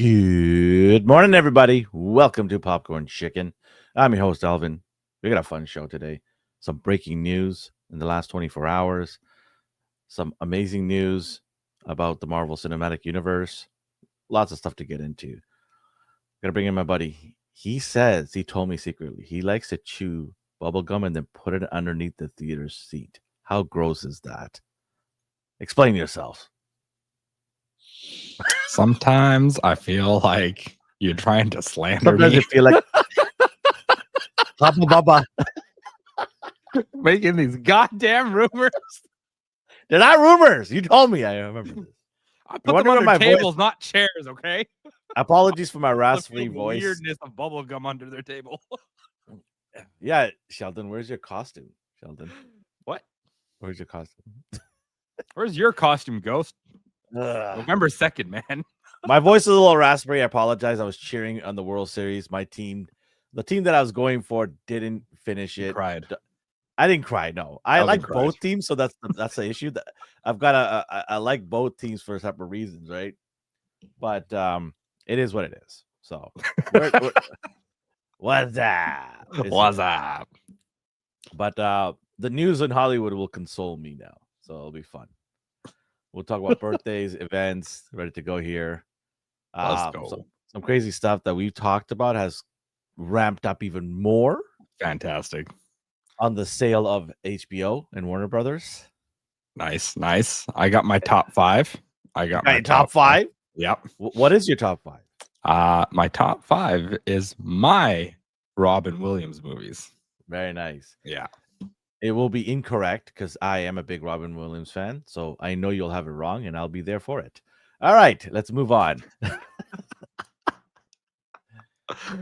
Good morning, everybody. Welcome to Popcorn Chicken. I'm your host, Elvin. We got a fun show today. Some breaking news in the last 24 hours. Some amazing news about the Marvel Cinematic Universe. Lots of stuff to get into. Gotta bring in my buddy. He told me secretly, he likes to chew bubble gum and then put it underneath the theater's seat. How gross is that? Explain yourself. Sometimes I feel like you're trying to slander Sometimes me. I feel like Baba. Making these goddamn rumors. They're not rumors. You told me. I remember this. I put them under tables, not chairs, okay? Apologies for my raspy voice. Weirdness of bubble gum under their table. Yeah, Sheldon, where's your costume? Sheldon. What? Where's your costume? Where's your costume, Ghost? November 2nd, man. My voice is a little raspy. I apologize. I was cheering on the World Series. My team, the team that I was going for, didn't finish it. You cried. I didn't cry. No, I like both teams, so that's the issue. That I've got I like both teams for separate reasons, right? But it is what it is. So what's up? What's up? But the news in Hollywood will console me now, so it'll be fun. We'll talk about birthdays, events, ready to go here. Let's go. Some crazy stuff that we've talked about has ramped up even more. Fantastic. On the sale of HBO and Warner Brothers. Nice. I got my top 5. I got my top 5? Yep. What is your top 5? My top 5 is my Robin Williams movies. Very nice. Yeah. It will be incorrect because I am a big Robin Williams fan, so I know you'll have it wrong, and I'll be there for it. All right, let's move on.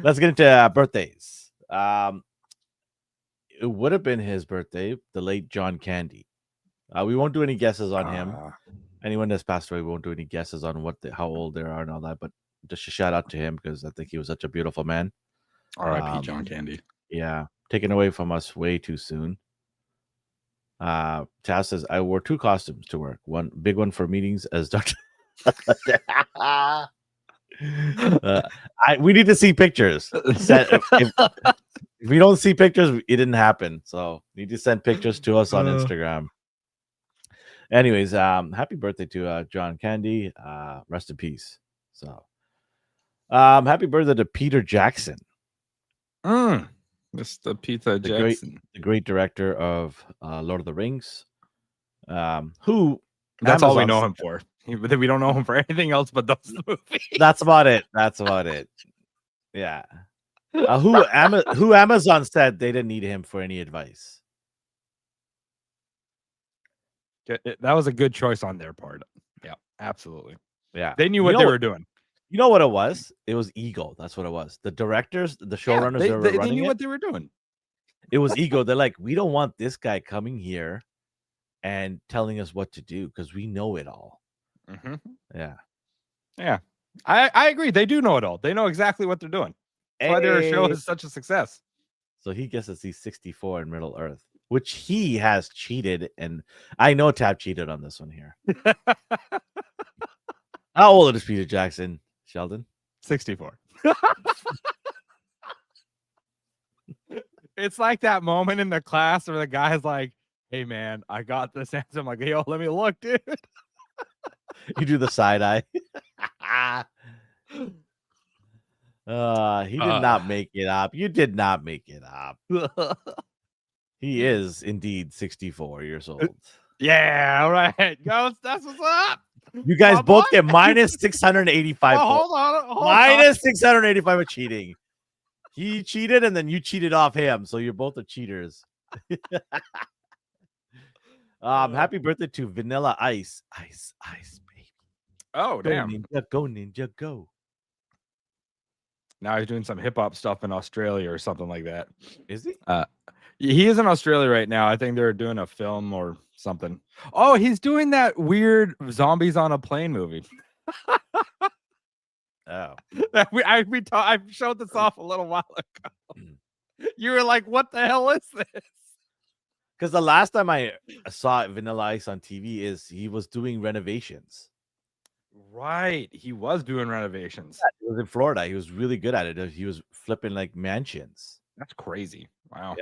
Let's get into birthdays. It would have been his birthday, the late John Candy. We won't do any guesses on him. Anyone that's passed away, we won't do any guesses on how old they are and all that, but just a shout out to him because I think he was such a beautiful man. R.I.P. John Candy. Yeah, taken away from us way too soon. Taz says, I wore 2 costumes to work. One big one for meetings as Dr. We need to see pictures. If we don't see pictures, it didn't happen. So you need to send pictures to us on Instagram. Anyways, happy birthday to John Candy. Rest in peace. So happy birthday to Peter Jackson. Mr. Peter Jackson, the great director of Lord of the Rings. Who that's all we know him for. We don't know him for anything else but those movies. That's about it. Yeah. Who Amazon said they didn't need him for any advice. That was a good choice on their part. Yeah, absolutely. Yeah, they knew what they were doing. You know what it was? It was ego. That's what it was. The directors, the showrunners, they knew what they were doing. It was ego. They're like, we don't want this guy coming here and telling us what to do because we know it all. Mm-hmm. Yeah. I agree. They do know it all. They know exactly what they're doing. That's why their show is such a success. So he gets to see 64 in Middle Earth, which he has cheated, and I know Tab cheated on this one here. How old is Peter Jackson? Sheldon? 64. It's like that moment in the class where the guy's like, hey, man, I got this answer. I'm like, yo, let me look, dude. You do the side eye. He did not make it up. You did not make it up. He is indeed 64 years old. Yeah, all right. Ghost, that's what's up. You guys both get minus 685. Hold on. Minus 685 of cheating. He cheated and then you cheated off him. So you're both the cheaters. Happy birthday to Vanilla Ice. Ice, baby. Oh, go, damn. Ninja, go. Now he's doing some hip hop stuff in Australia or something like that. Is he? He is in Australia right now. I think they're doing a film or something. Oh, he's doing that weird zombies on a plane movie. Oh, I showed this off a little while ago. You were like, "What the hell is this?" Because the last time I saw Vanilla Ice on TV is he was doing renovations. Right. He was doing renovations. He was in Florida. He was really good at it. He was flipping like mansions. That's crazy. Wow.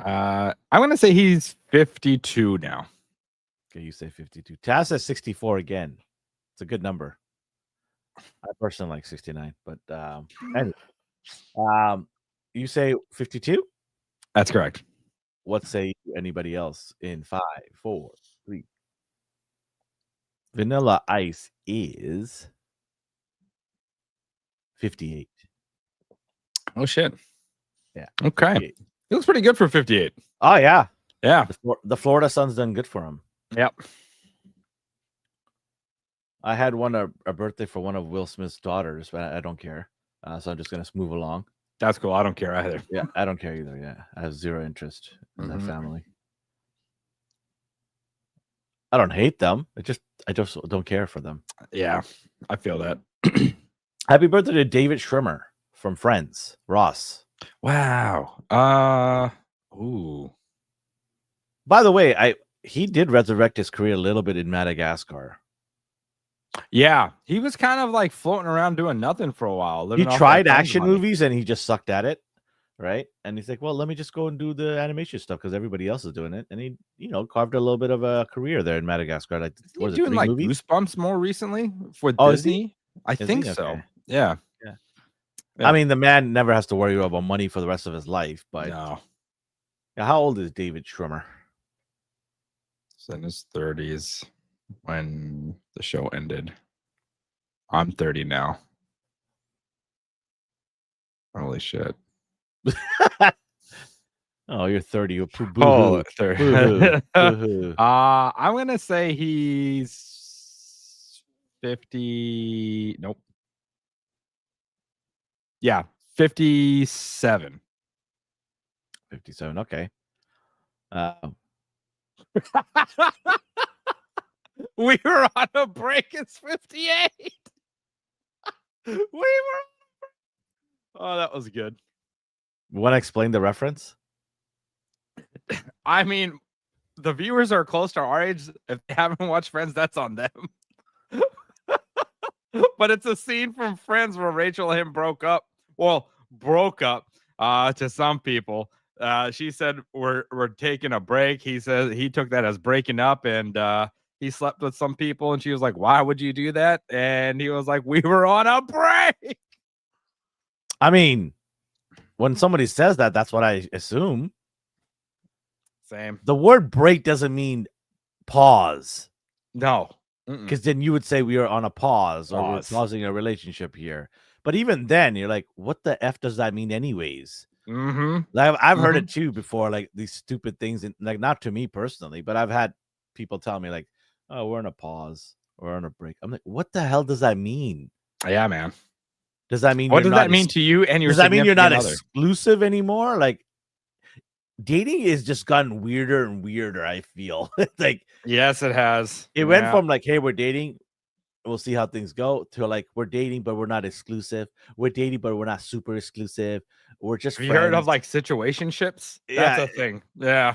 Yeah. I'm gonna say he's 52 now. Okay, you say 52. Taz says 64 again. It's a good number. I personally like 69, but anyway. You say 52? That's correct. What say anybody else in 5, 4, 3? Vanilla Ice is 58. Oh shit. Yeah. Okay. 58. He looks pretty good for 58. Oh yeah. Yeah. The Florida sun's done good for him. Yep. I had a birthday for one of Will Smith's daughters, but I don't care. So I'm just gonna move along. That's cool. I don't care either. Yeah, I don't care either. Yeah, I have zero interest in that family. I don't hate them. I just don't care for them. Yeah, I feel that. Happy birthday to David Schwimmer from Friends, Ross. Wow. Ooh. By the way, he did resurrect his career a little bit in Madagascar. Yeah, he was kind of like floating around doing nothing for a while. He tried action movies and he just sucked at it, right? And he's like, well, let me just go and do the animation stuff because everybody else is doing it. And he, carved a little bit of a career there in Madagascar. Like, was he doing like movies? Goosebumps more recently for Disney? I think so. Okay. Yeah. I mean, the man never has to worry about money for the rest of his life. But no. Yeah, how old is David Schwimmer? He's in his 30s when the show ended. I'm 30 now. Holy shit. Oh, you're 30. You're oh, 30. I'm gonna say he's 50. Nope. Yeah, 57. 57. Okay. We were on a break. It's 58. Oh, that was good. You want to explain the reference? I mean, the viewers are close to our age. If they haven't watched Friends, that's on them. But it's a scene from Friends where Rachel and him broke up. Well, broke up to some people. She said we're taking a break. He says he took that as breaking up, and he slept with some people. And she was like, "Why would you do that?" And he was like, "We were on a break." I mean, when somebody says that, that's what I assume. Same. The word break doesn't mean pause. No. Because then you would say we are on a pause or we're pausing a relationship here. But even then, you're like, what the F does that mean anyways? Like, I've heard it too before, like these stupid things, and like not to me personally, but I've had people tell me like, oh, we're on a pause or on a break. I'm like, what the hell does that mean? Yeah, man. Does that mean what does that mean to you and your does that mean you're not other? Exclusive anymore? Like, dating is just gotten weirder and weirder, I feel. Like, yes, it has. It went from like, hey, we're dating, we'll see how things go, to like, we're dating, but we're not exclusive. We're dating, but we're not super exclusive. We're just Have you heard of like situationships? That's a thing. Yeah.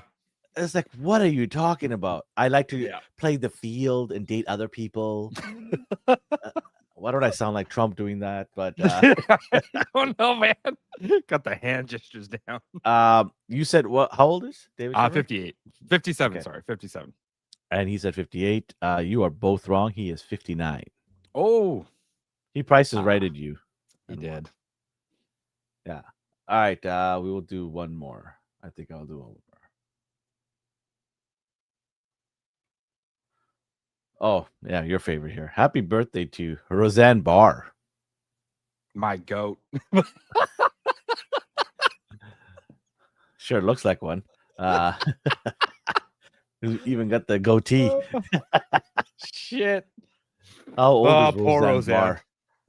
It's like, what are you talking about? I like to play the field and date other people. Why don't I sound like Trump doing that? But I don't know, man. Got the hand gestures down. You said what? How old is David? 58. 57. Okay. Sorry, 57. And he said 58. You are both wrong. He is 59. Oh, he prices righted you. He did. Yeah. All right. We will do one more. I think I'll do one more. Oh, yeah, your favorite here. Happy birthday to Roseanne Barr. My goat. Sure looks like one. Even got the goatee. Shit. How old is poor Roseanne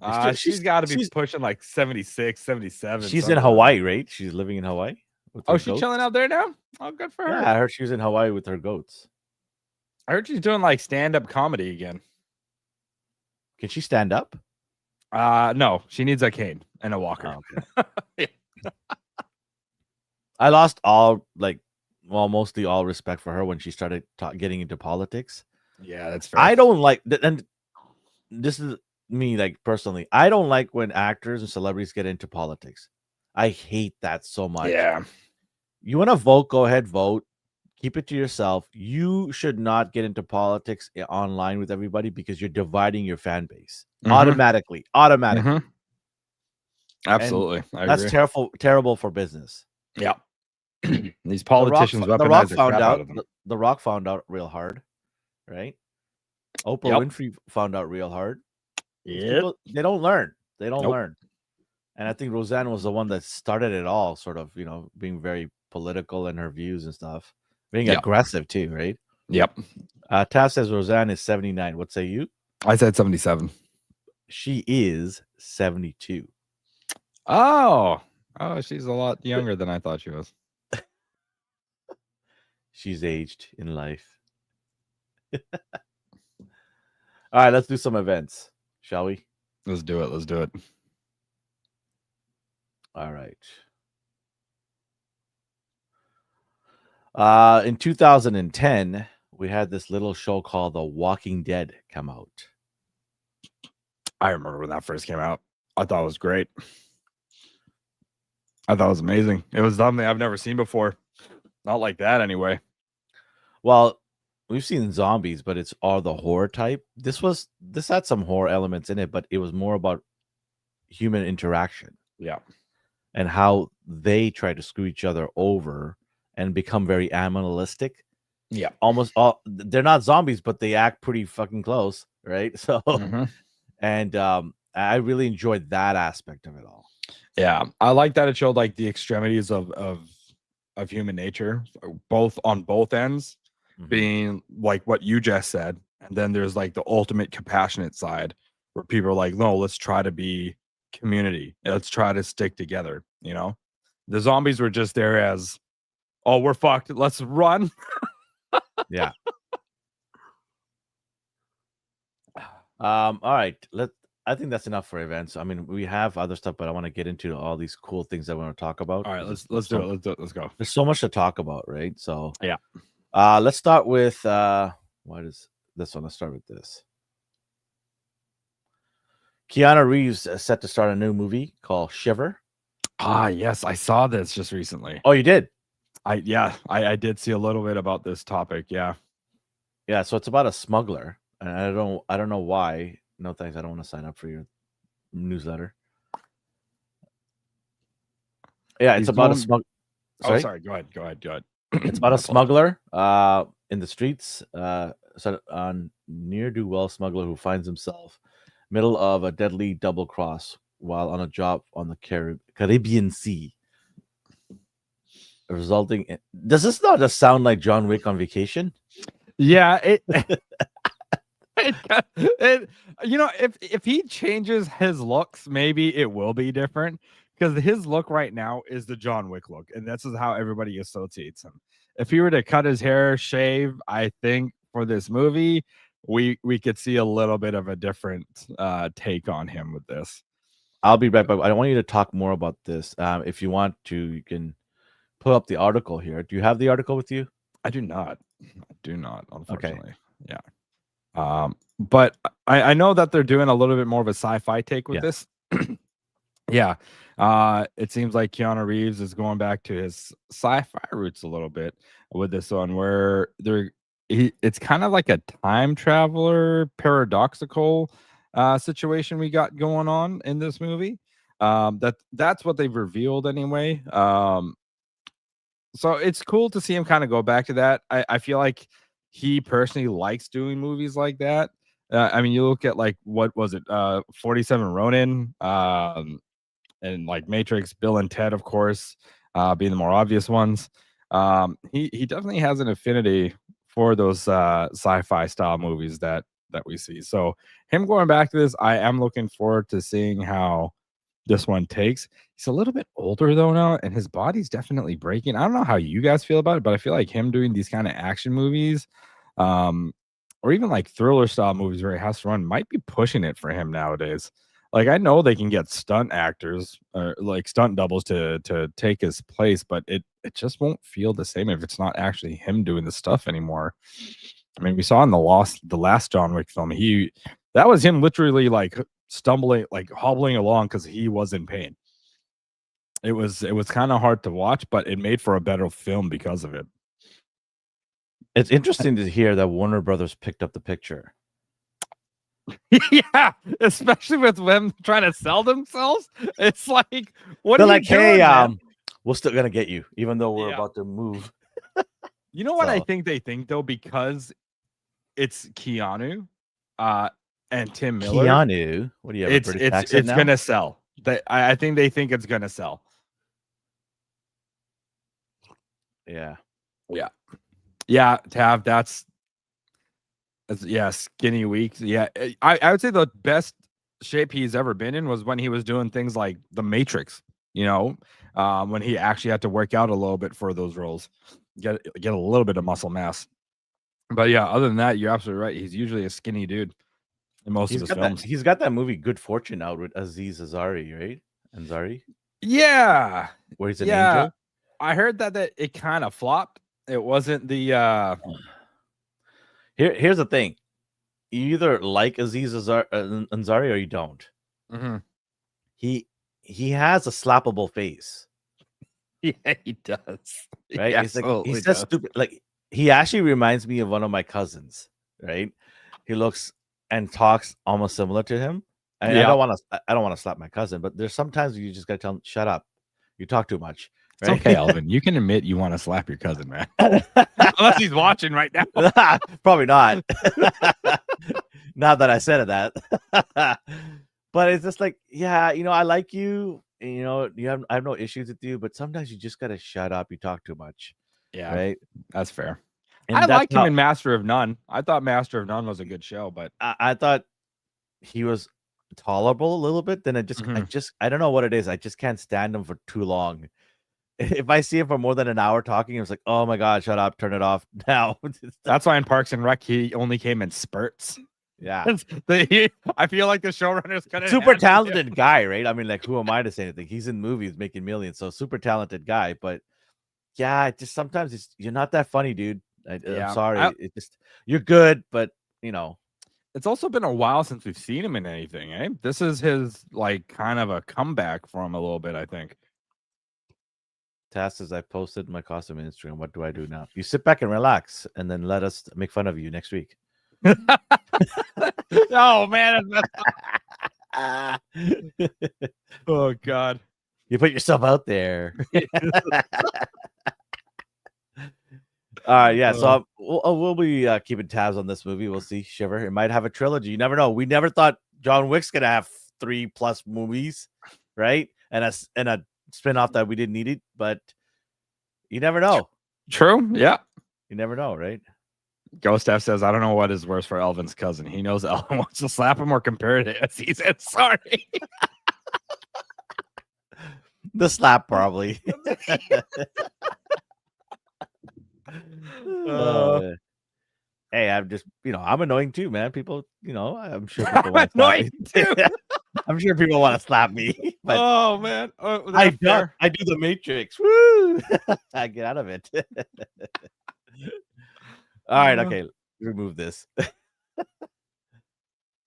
Barr? She's got to be pushing like 76, 77. She's in Hawaii, right? She's living in Hawaii. Oh, she's chilling out there now? Oh, good for her. Yeah, I heard she was in Hawaii with her goats. I heard she's doing like stand-up comedy again. Can she stand up? No, she needs a cane and a walker. Oh, okay. I lost mostly all respect for her when she started getting into politics. Yeah, that's fair. I don't like, and this is me, like personally, I don't like when actors and celebrities get into politics. I hate that so much. Yeah. You want to vote, go ahead, vote. Keep it to yourself. You should not get into politics online with everybody because you're dividing your fan base automatically. Mm-hmm. And Absolutely. I that's agree. terrible for business. Yeah. These politicians The Rock weaponize the found crap out out. of them. The Rock found out real hard, right? Oprah Yep. Winfrey found out real hard. These Yep. people, they don't learn. They don't Nope. learn. And I think Roseanne was the one that started it all, sort of, being very political in her views and stuff, being Yep. aggressive too, right? Yep. Taff says Roseanne is 79. What say you? I said 77. She is 72. Oh, she's a lot younger than I thought she was. She's aged in life. All right, let's do some events, shall we? Let's do it. Let's do it. All right. In 2010, we had this little show called The Walking Dead come out. I remember when that first came out. I thought it was great. I thought it was amazing. It was something I've never seen before. Not like that, anyway. Well, we've seen zombies, but it's all the horror type. This had some horror elements in it, but it was more about human interaction. Yeah. And how they try to screw each other over and become very animalistic. Yeah. Almost all, they're not zombies, but they act pretty fucking close, right? So, and I really enjoyed that aspect of it all. Yeah, I like that it showed like the extremities of human nature, on both ends, being like what you just said, and then there's like the ultimate compassionate side where people are like, no, let's try to be community, let's try to stick together. The zombies were just there as, oh, we're fucked, let's run. Yeah. All right, I think that's enough for events. I mean, we have other stuff, but I want to get into all these cool things that I want to talk about. All right, let's do it. Let's go. There's so much to talk about, right? So yeah. Let's start with what is this one? Let's start with this. Keanu Reeves is set to start a new movie called Shiver. Yes, I saw this just recently. Oh, you did? I did see a little bit about this topic. Yeah. So it's about a smuggler, and I don't know why. No thanks. I don't want to sign up for your newsletter. Yeah, it's about a smuggler. Oh, sorry. Go ahead. It's about a smuggler in the streets, on near-do-well smuggler who finds himself middle of a deadly double cross while on a job on the Caribbean Sea, resulting in... Does this not just sound like John Wick on vacation? Yeah, it if he changes his looks, maybe it will be different, because his look right now is the John Wick look, and this is how everybody associates him. If he were to cut his hair, shave, I think for this movie, we could see a little bit of a different take on him with this. I'll be right back. I want you to talk more about this. If you want to, you can pull up the article here. Do you have the article with you? I do not, unfortunately. Okay. Yeah. But I know that they're doing a little bit more of a sci-fi take with this. Yeah. It seems like Keanu Reeves is going back to his sci-fi roots a little bit with this one, where it's kind of like a time traveler paradoxical situation we got going on in this movie. That's what they've revealed anyway. So it's cool to see him kind of go back to that. I feel like he personally likes doing movies like that. I mean, you look at like, what was it? 47 Ronin, and like Matrix, Bill and Ted, of course, being the more obvious ones. He definitely has an affinity for those sci-fi style movies that we see. So him going back to this, I am looking forward to seeing how this one takes. He's a little bit older though now, and his body's definitely breaking. I don't know how you guys feel about it, but I feel like him doing these kind of action movies, or even like thriller style movies where he has to run, might be pushing it for him nowadays. Like, I know they can get stunt actors or like stunt doubles to take his place, but it just won't feel the same if it's not actually him doing the stuff anymore. I mean, we saw in the last John Wick film, that was him literally like stumbling, like hobbling along because he was in pain. It was kind of hard to watch, but it made for a better film because of it. It's interesting to hear that Warner Brothers picked up the picture. Yeah, especially with them trying to sell themselves. It's like, what They're are like, you doing, hey, man? we're still gonna get you, even though we're Yeah. about to move. You know what I So- think they think though, because it's Keanu and Tim Miller. Keanu, what do you have? A British accent now? Gonna sell. I think they think it's gonna sell. Yeah. Yeah, to have skinny weak. Yeah, I would say the best shape he's ever been in was when he was doing things like The Matrix. You know, when he actually had to work out a little bit for those roles, get a little bit of muscle mass. But yeah, other than that, you're absolutely right. He's usually a skinny dude in most of his films. He's got that movie Good Fortune out with Aziz Ansari, right? Ansari, Yeah, where he's an angel. I heard that it kind of flopped. It wasn't the Here's the thing: you either like Aziz Ansari or you don't. Mm-hmm. He has a slappable face. Yeah, he does. Right? He He's like, he says stupid. Like, he actually reminds me of one of my cousins. Right? He looks and talks almost similar to him. And I don't want to slap my cousin, but there's sometimes you just gotta tell him, shut up. You talk too much. Right? It's okay, Elvin. You can admit you want to slap your cousin, man. Unless he's watching right now. Probably not. Not that I said that. But it's just like, yeah, I like you. And, I have no issues with you, but sometimes you just gotta shut up. You talk too much. Yeah, right. That's fair. And I liked him in Master of None. I thought Master of None was a good show, but I thought he was tolerable a little bit. Then I don't know what it is. I just can't stand him for too long. If I see him for more than an hour talking, it's like, oh my god, shut up, turn it off now. That's why in Parks and Rec he only came in spurts. Yeah, I feel like the showrunner's kind of super talented guy, right? I mean, like, who am I to say anything? He's in movies making millions, so super talented guy. But yeah, just sometimes you're not that funny, dude. I'm sorry. It just, you're good, but it's also been a while since we've seen him in anything. Eh? This is his like kind of a comeback for him a little bit, I think. Task says, I posted my costume in Instagram. What do I do now? You sit back and relax, and then let us make fun of you next week. Oh man. Oh god. You put yourself out there. Yeah, so we'll be keeping tabs on this movie. We'll see. Shiver. It might have a trilogy. You never know. We never thought John Wick's gonna have 3+ movies, right? And a spin-off that we didn't need it, but you never know. True. Yeah. You never know, right? Ghost F says, I don't know what is worse for Elvin's cousin. He knows Elvin wants to slap him or compare it to he said sorry. The slap, probably. Hey, I'm just, I'm annoying too, man. People, I'm sure people want to slap me too. I'm sure people want to slap me. But oh man, I do the Matrix. Woo! I get out of it. All right, okay, remove this.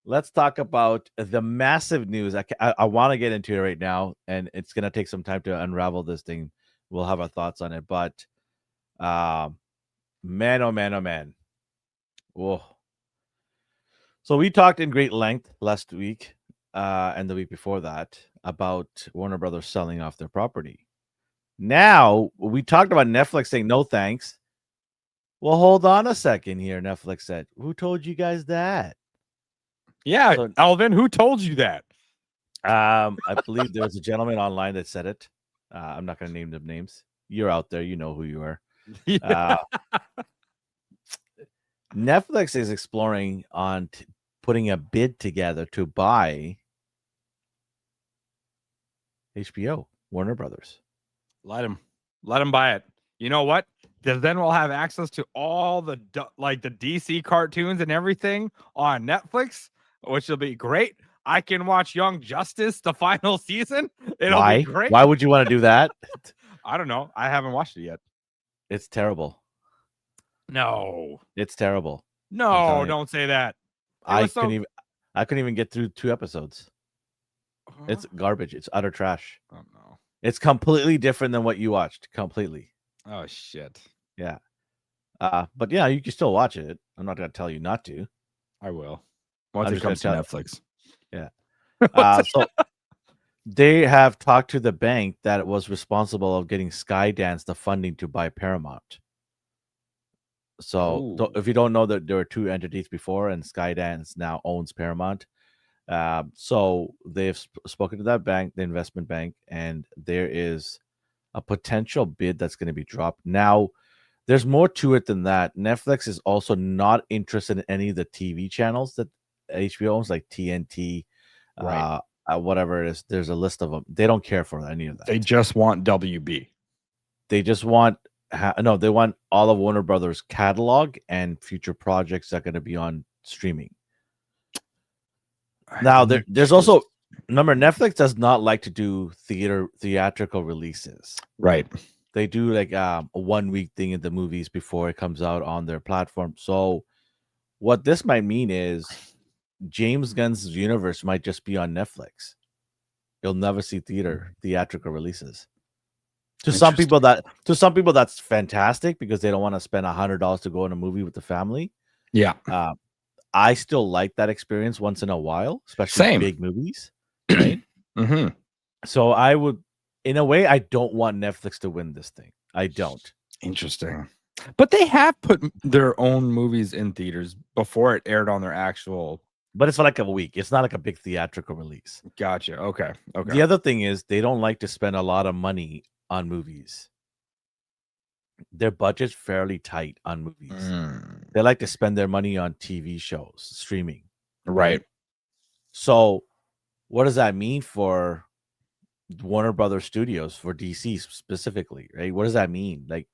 Let's talk about the massive news. I want to get into it right now, and it's gonna take some time to unravel this thing. We'll have our thoughts on it, but man, oh man, oh man. Whoa. So we talked in great length last week and the week before that about Warner Brothers selling off their property. Now we talked about Netflix saying no thanks. Well, hold on a second here. Netflix said, who told you guys that? Yeah, so, Elvin, who told you that? I believe there was a gentleman online that said it. I'm not going to name them names. You're out there. You know who you are. Netflix is exploring on putting a bid together to buy HBO, Warner Brothers. Let them buy it. You know what? Because then we'll have access to all the the DC cartoons and everything on Netflix, which will be great. I can watch Young Justice, the final season. It'll be great. Why would you want to do that? I don't know. I haven't watched it yet. It's terrible. No. It's terrible. No, don't say that. It I was couldn't so. even I couldn't even get through 2 episodes. Huh? It's garbage. It's utter trash. Oh no. It's completely different than what you watched. Completely. Oh shit. Yeah. But yeah, you can still watch it. I'm not gonna tell you not to. I will. Once I'm it just gonna comes to tell. Netflix. Yeah. So they have talked to the bank that was responsible of getting Skydance the funding to buy Paramount. So Oh. if you don't know that there were two entities before, and Skydance now owns Paramount. So they've spoken to that bank, the investment bank, and there is a potential bid that's going to be dropped. Now, there's more to it than that. Netflix is also not interested in any of the TV channels that HBO owns, like TNT, Right. whatever it is. There's a list of them. They don't care for any of that. They just want WB. They just want no. They want all of Warner Brothers catalog and future projects that are going to be on streaming. Now there's also remember Netflix does not like to do theatrical releases. Right. They do like a 1 week thing in the movies before it comes out on their platform. So what this might mean is James Gunn's universe might just be on Netflix. You'll never see theatrical releases. To some people that's fantastic because they don't want to spend $100 to go in a movie with the family. Yeah. I still like that experience once in a while, especially Same. big movies, right? Mm-hmm. So I would, in a way, I don't want Netflix to win this thing. I don't. Interesting. But they have put their own movies in theaters before it aired on their actual. But it's for like a week. It's not like a big theatrical release. Gotcha. Okay. Okay. The other thing is they don't like to spend a lot of money on movies. Their budget's fairly tight on movies. They like to spend their money on TV shows, streaming. Right. So what does that mean for Warner Brothers Studios, for DC specifically, right? What does that mean? Like,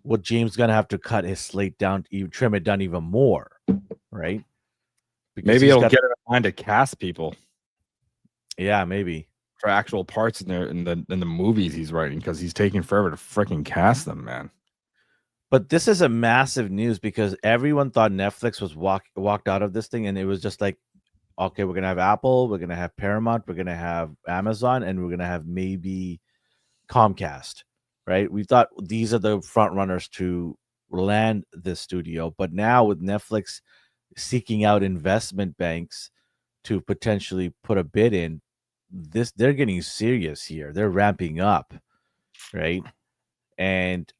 would James gonna have to cut his slate down, even trim it down even more, right? Because maybe he'll get it in mind to cast people. Yeah, maybe for actual parts in there in the movies he's writing, because he's taking forever to freaking cast them, man. But this is a massive news because everyone thought Netflix was walked out of this thing, and it was just like, okay, we're gonna have Apple, we're gonna have Paramount, we're gonna have Amazon, and we're gonna have maybe Comcast, right? We thought these are the front runners to land this studio, but now with Netflix seeking out investment banks to potentially put a bid in, they're getting serious here. They're ramping up, right? And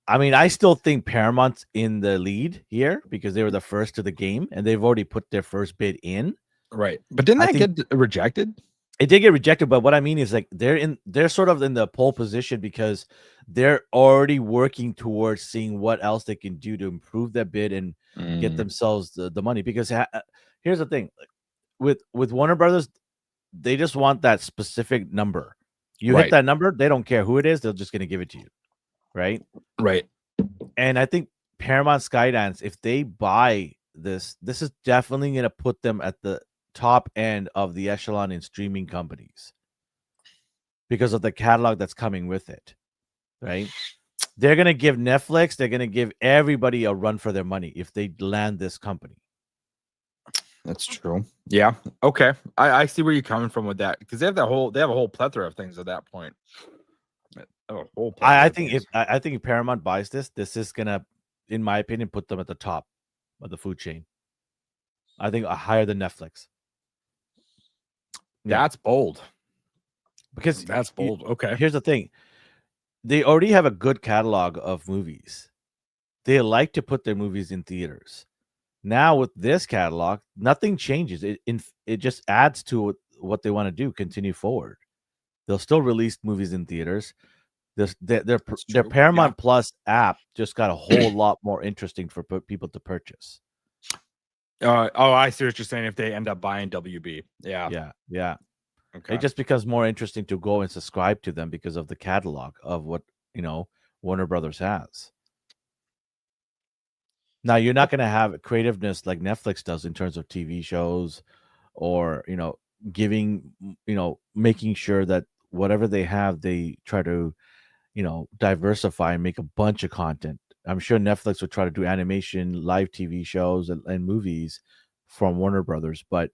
I mean, I still think Paramount's in the lead here because they were the first to the game and they've already put their first bid in. Right. But didn't that get rejected? It did get rejected, but what I mean is like they're sort of in the pole position because they're already working towards seeing what else they can do to improve their bid and get themselves the money. Because here's the thing, with Warner Brothers, they just want that specific number. You hit that number, they don't care who it is, they're just going to give it to you, right? Right. And I think Paramount Skydance, if they buy this is definitely going to put them at the top end of the echelon in streaming companies because of the catalog that's coming with it, right? They're going to give Netflix, they're going to give everybody a run for their money if they land this company. That's true. Yeah. Okay. I see where you're coming from with that, because they have a whole plethora of things at that point. I think if Paramount buys this is gonna, in my opinion, put them at the top of the food chain. I think higher than Netflix. That's bold. Because that's bold. Okay. Here's the thing. They already have a good catalog of movies. They like to put their movies in theaters. Now with this catalog, nothing changes. It just adds to what they want to do, continue forward. They'll still release movies in theaters. Their Paramount Plus app just got a whole lot more interesting for people to purchase. I see what you're saying. If they end up buying WB, yeah. Okay. It just becomes more interesting to go and subscribe to them because of the catalog of what Warner Brothers has. Now you're not going to have creativeness like Netflix does in terms of TV shows, or giving making sure that whatever they have, they try to diversify and make a bunch of content I'm sure Netflix would try to do animation, live TV shows, and movies from Warner Brothers, but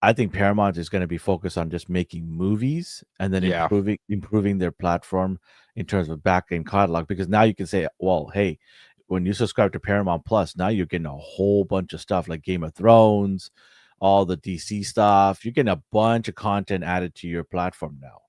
I think Paramount is going to be focused on just making movies and then Yeah. improving their platform in terms of back end catalog. Because now you can say, well, hey, when you subscribe to Paramount Plus, now you're getting a whole bunch of stuff like Game of Thrones, all the DC stuff. You're getting a bunch of content added to your platform now,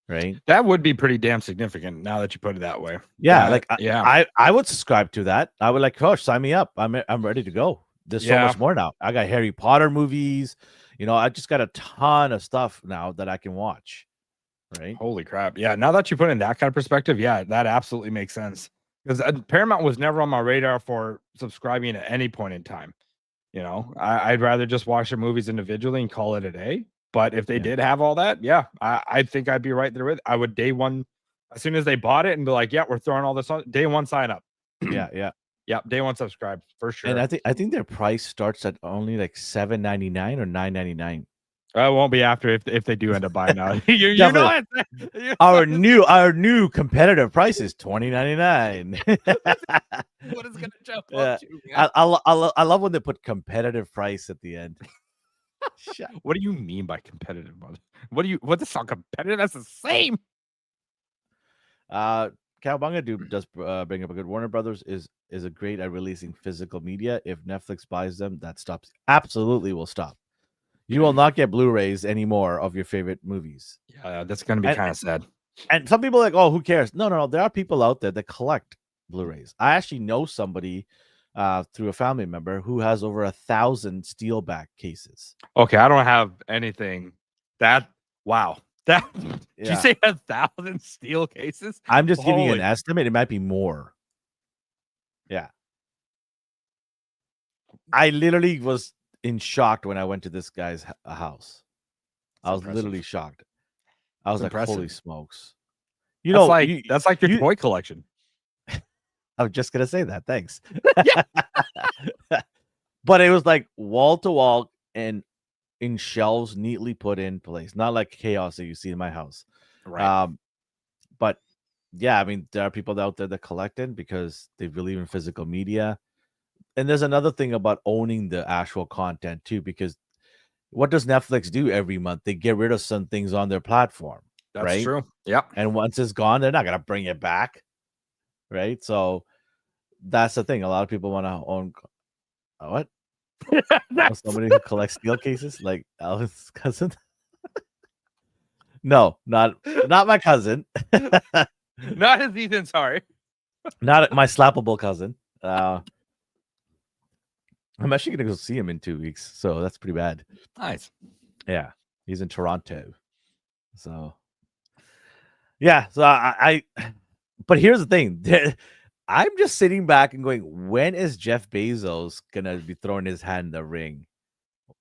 right? That would be pretty damn significant now that you put it that way. Yeah, That, like yeah. I would subscribe to that. I would like, coach, sign me up. I'm ready to go. There's so Yeah. much more now. I got Harry Potter movies. I just got a ton of stuff now that I can watch. Right? Holy crap. Yeah. Now that you put it in that kind of perspective, yeah, that absolutely makes sense. Because Paramount was never on my radar for subscribing at any point in time. I'd rather just watch their movies individually and call it a day. But if they did have all that, yeah, I think I'd be right there with it. I would day one, as soon as they bought it and be like, yeah, we're throwing all this on day one, sign up. Yeah. Yeah, day one subscribe for sure. And I think their price starts at only like $7.99 or $9.99. I won't be after if they do end up buying out. you know it. Our new competitive price is $20.99. What is gonna jump up to? I love when they put competitive price at the end. What do you mean by competitive, mother? What is not competitive? That's the same. Cowabunga does bring up a good. Warner Brothers is a great at releasing physical media. If Netflix buys them, that stops. Absolutely will stop. You will not get Blu-rays anymore of your favorite movies. Yeah, that's going to be kind of sad. And some people are like, oh, who cares? No. There are people out there that collect Blu-rays. I actually know somebody through a family member who has over 1,000 Steelback cases. Okay, I don't have anything. Wow. Did you say 1,000 steel cases? I'm just giving you an estimate. It might be more. Yeah. I literally was in shock when I went to this guy's house. I was literally shocked. I was like, holy smokes. That's like your toy collection. I was just gonna say that. Thanks. But it was like wall to wall and in shelves neatly put in place, not like chaos that you see in my house. Right. But yeah, I mean, there are people out there that collect it because they believe in physical media. And there's another thing about owning the actual content too, because what does Netflix do every month? They get rid of some things on their platform. That's right? true. Yeah. And once it's gone, they're not gonna bring it back. Right. So that's the thing. A lot of people want to own what? Somebody who collects steel cases, like Alvin's cousin. No, not my cousin. Not his Ethan, sorry. Not my slappable cousin. I'm actually gonna go see him in 2 weeks, so that's pretty bad. Nice. Yeah, he's in Toronto. So yeah, so I but here's the thing. I'm just sitting back and going, when is Jeff Bezos gonna be throwing his hand in the ring?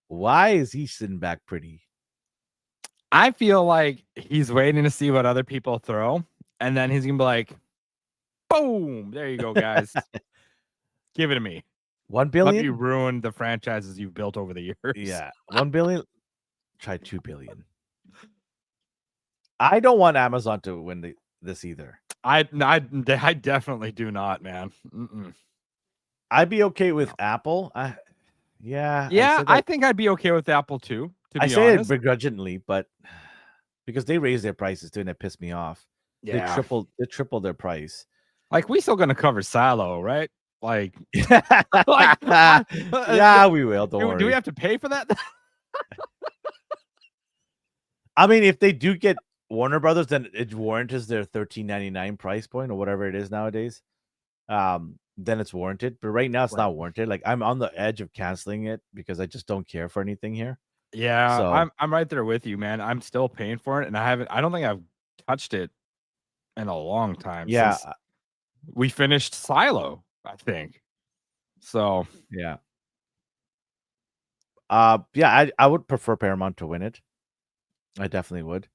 Why is he sitting back pretty? I feel like he's waiting to see what other people throw, and then he's gonna be like, boom, there you go, guys. Give it to me. 1 billion? Let me ruin the franchises you've built over the years. Yeah. 1 billion. Try 2 billion. I don't want Amazon to win this either. I definitely do not, man. I'd be okay with Apple. Yeah, I think I'd be okay with Apple too. To be say honest. it begrudgingly, but because they raised their prices too, and it pissed me off. Yeah. They tripled their price. Like, we still gonna cover Silo, right? Like, yeah, we will. Don't worry. Do we have to pay for that? I mean, if they do get Warner Brothers, then it warrants their $13.99 price point or whatever it is nowadays. Then it's warranted. But right now, it's not warranted. Like, I'm on the edge of canceling it because I just don't care for anything here. Yeah, so, I'm right there with you, man. I'm still paying for it, and I don't think I've touched it in a long time. Yeah, since we finished Silo, I think. So yeah. I would prefer Paramount to win it. I definitely would.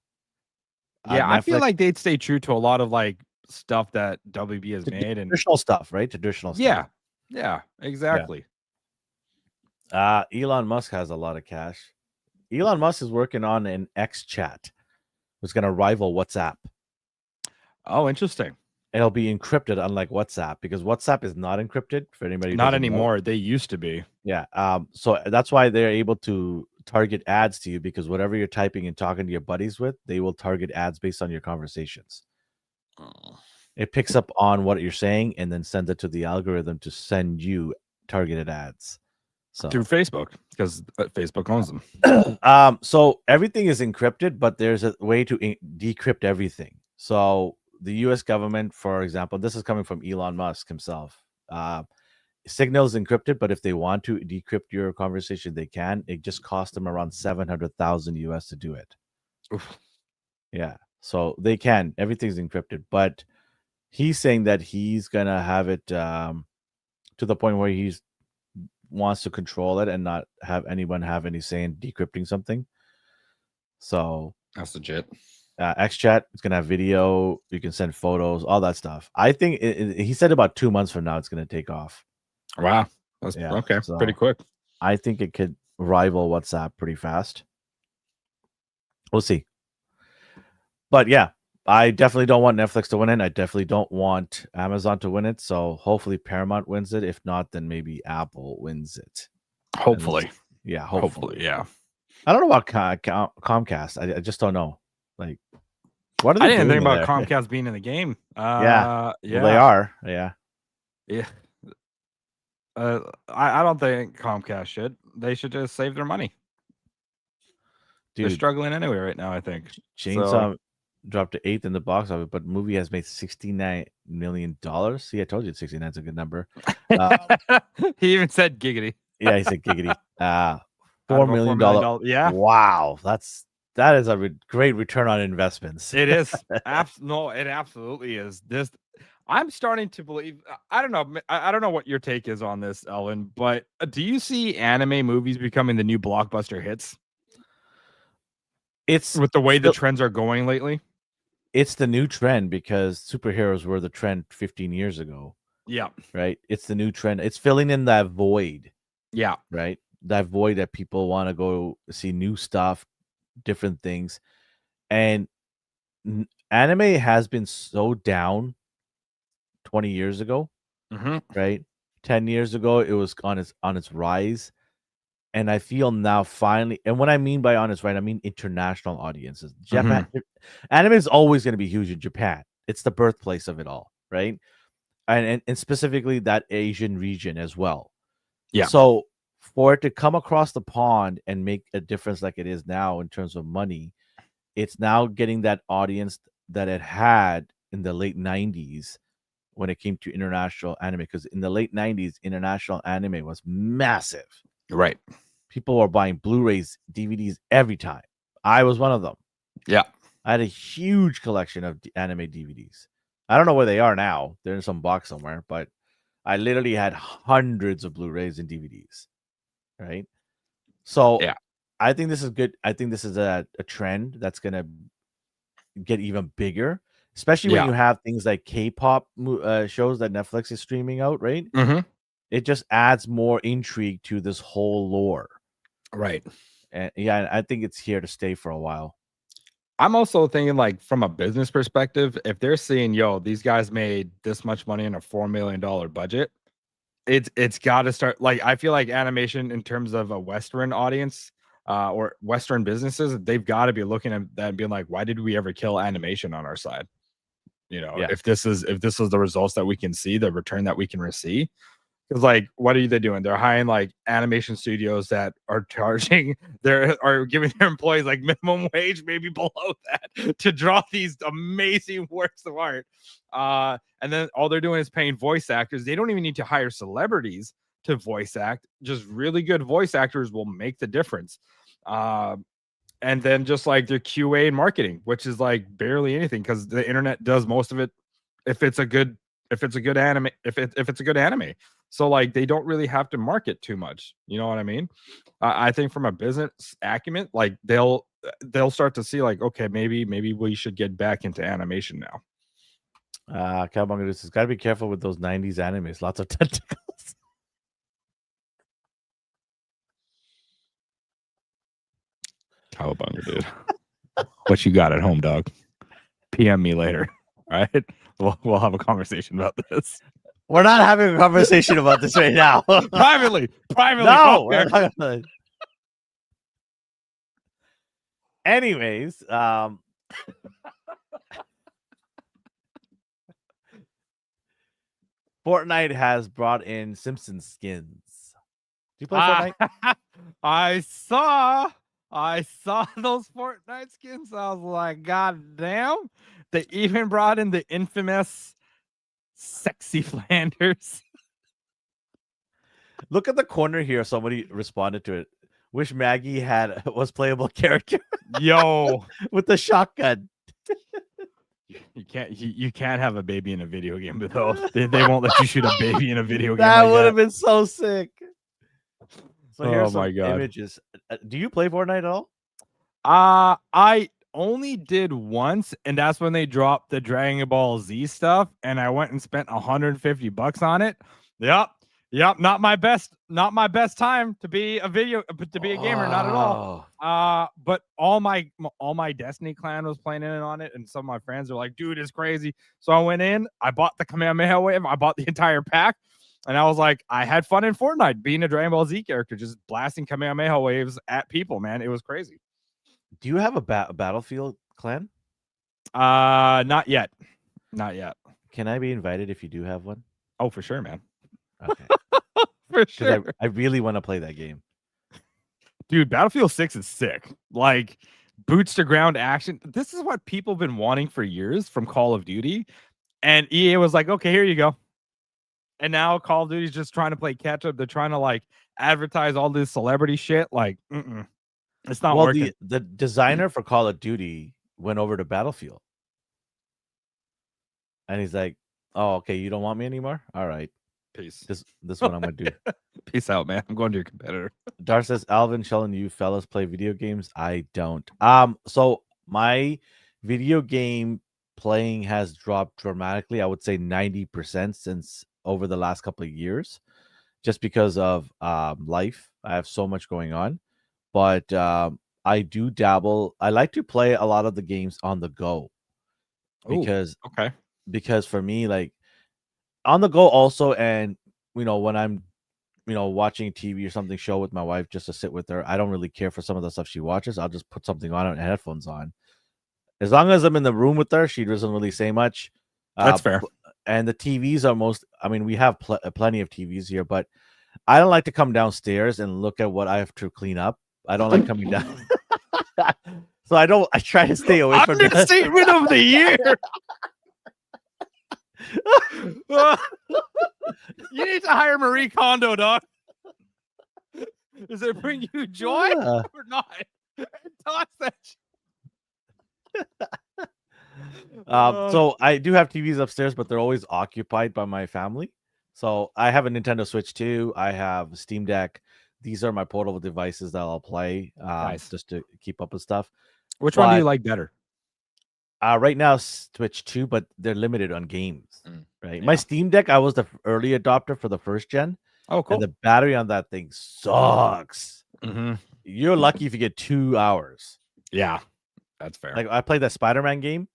Yeah, I feel like they'd stay true to a lot of like stuff that WB has made and traditional stuff, right? Traditional stuff. Yeah, exactly. Elon Musk has a lot of cash. Elon Musk is working on an X chat. It's going to rival WhatsApp. Oh, interesting. it'll be encrypted, unlike WhatsApp, because WhatsApp is not encrypted. For anybody who Not doesn't know, anymore. They used to be. yeah. So that's why they're able to target ads to you, because whatever you're typing and talking to your buddies with, they will target ads based on your conversations. Oh. It picks up on what you're saying and then sends it to the algorithm to send you targeted ads. So Through Facebook, because Facebook owns them. so everything is encrypted, but there's a way to decrypt everything. So the U.S. government, for example, this is coming from Elon Musk himself. Signal is encrypted, but if they want to decrypt your conversation, they can. It just costs them around 700,000 US to do it. Oof. Yeah, so they can. Everything's encrypted, but he's saying that he's gonna have it to the point where he's wants to control it and not have anyone have any say in decrypting something. So That's legit. XChat, it's gonna have video. You can send photos, all that stuff. I think he said about 2 months from now it's gonna take off. Wow. That's Yeah, okay. so Pretty quick. I think it could rival WhatsApp pretty fast. We'll see. But yeah, I definitely don't want Netflix to win it. I definitely don't want Amazon to win it. So hopefully Paramount wins it. If not, then maybe Apple wins it. Hopefully. Yeah, Hopefully. Yeah. I don't know about Comcast. I just don't know. Like, what are they I didn't doing think about there? Comcast being in the game. Yeah. Yeah. Well, they are. Yeah. Yeah. I don't think Comcast should. They should just save their money. They're Dude, struggling anyway right now, I think. Chainsaw dropped to 8th in the box office, but movie has made $69 million. See, I told you 69 is a good number. He even said giggity. Yeah, he said giggity. Out $4 of a million. $4 million. Yeah. Wow, that is a great return on investments. It is. No, it absolutely is. This, I'm starting to believe. I don't know. I don't know what your take is on this, Ellen. But do you see anime movies becoming the new blockbuster hits? It's With the way the trends are going lately. It's the new trend because superheroes were the trend 15 years ago. Yeah. Right. It's the new trend. It's filling in that void. Yeah. Right. That void that people want to go see new stuff, different things. And anime has been so down 20 years ago. Right. 10 years ago, it was on its rise. And I feel now finally, and what I mean by on its right, I mean international audiences. Japan, anime is always going to be huge in Japan. It's the birthplace of it all, right? And specifically that Asian region as well. Yeah. So for it to come across the pond and make a difference like it is now in terms of money, it's now getting that audience that it had in the late 90s when it came to international anime. Because in the late 90s, international anime was massive. Right. People were buying Blu-rays, DVDs every time. I was one of them. Yeah. I had a huge collection of anime DVDs. I don't know where they are now. They're in some box somewhere, but I literally had hundreds of Blu-rays and DVDs. Right. So yeah, I think this is good. I think this is a trend that's going to get even bigger, especially when you have things like K-pop shows that Netflix is streaming out, right? It just adds more intrigue to this whole lore. Right. And yeah, I think it's here to stay for a while. I'm also thinking, like, from a business perspective, if they're seeing, yo, these guys made this much money in a $4 million budget, it's got to start. Like, I feel like animation in terms of a Western audience or Western businesses, they've got to be looking at that and being like, why did we ever kill animation on our side? You know, if this is the results that we can see, the return that we can receive. Because, like, what are they doing? They're hiring like animation studios that are charging are giving their employees like minimum wage, maybe below that, to draw these amazing works of art. And then all they're doing is paying voice actors. They don't even need to hire celebrities to voice act. Just really good voice actors will make the difference. And then just like their QA and marketing, which is like barely anything because the internet does most of it. If it's a good anime. So like they don't really have to market too much. You know what I mean? I think from a business acumen, like they'll start to see like, okay, maybe we should get back into animation now. Cowabunga has got to be careful with those 90s animes. Lots of tentacles. Cowabunga, dude. What you got at home, dog? PM me later. All right. we'll have a conversation about this We're not having a conversation about this right now. privately. No, off we're air. not gonna- Anyways, Fortnite has brought in Simpson skins. Do you play Fortnite? I saw those Fortnite skins. I was like, God damn! They even brought in the infamous sexy Flanders. Look at the corner here. Somebody responded to it. Wish Maggie was playable character Yo, with the shotgun. you can't have a baby in a video game, but though they won't let you shoot a baby in a video game. That like would have been so sick. So here's my some God. images. Do you play Fortnite at all? I only did once, and that's when they dropped the Dragon Ball Z stuff, and I went and spent $150 on it. Yep, not my best time to be a gamer, not at all. But all my Destiny clan was playing in on it, and some of my friends are like, dude, it's crazy. So I went in, I bought the Kamehameha wave, I bought the entire pack, and I was like, I had fun in Fortnite being a Dragon Ball Z character, just blasting Kamehameha waves at people, man. It was crazy. Do you have a Battlefield clan? Not yet. Can I be invited if you do have one? Oh, for sure, man. Okay. For sure. I really want to play that game. Dude, Battlefield 6 is sick. Like, boots to ground action. This is what people have been wanting for years from Call of Duty. And EA was like, okay, here you go. And now Call of Duty's just trying to play catch up. They're trying to like advertise all this celebrity shit. Like, it's not working. The designer for Call of Duty went over to Battlefield. And he's like, oh, okay, you don't want me anymore? All right. Peace. This one I'm gonna do. Peace out, man. I'm going to your competitor. Dar says, Alvin, Sheldon, you fellas play video games? I don't. So my video game playing has dropped dramatically. I would say 90% since over the last couple of years, just because of life. I have so much going on. But I do dabble. I like to play a lot of the games on the go. Because for me, like on the go also, and when I'm watching TV or something show with my wife just to sit with her, I don't really care for some of the stuff she watches. I'll just put something on and headphones on. As long as I'm in the room with her, she doesn't really say much. That's fair. And the TVs are we have plenty of TVs here, but I don't like to come downstairs and look at what I have to clean up. I don't like coming down. So I try to stay away from the statement of the year. You need to hire Marie Kondo, dog. Does it bring you joy or not? Toss that so I do have TVs upstairs, but they're always occupied by my family. So I have a Nintendo Switch too. I have a Steam Deck. These are my portable devices that I'll play just to keep up with stuff. Which one do you like better? Right now, Switch 2, but they're limited on games. Right. Yeah. My Steam Deck, I was the early adopter for the first gen. Oh, cool. And the battery on that thing sucks. Mm-hmm. You're lucky if you get 2 hours. Yeah, that's fair. Like I played that Spider-Man game.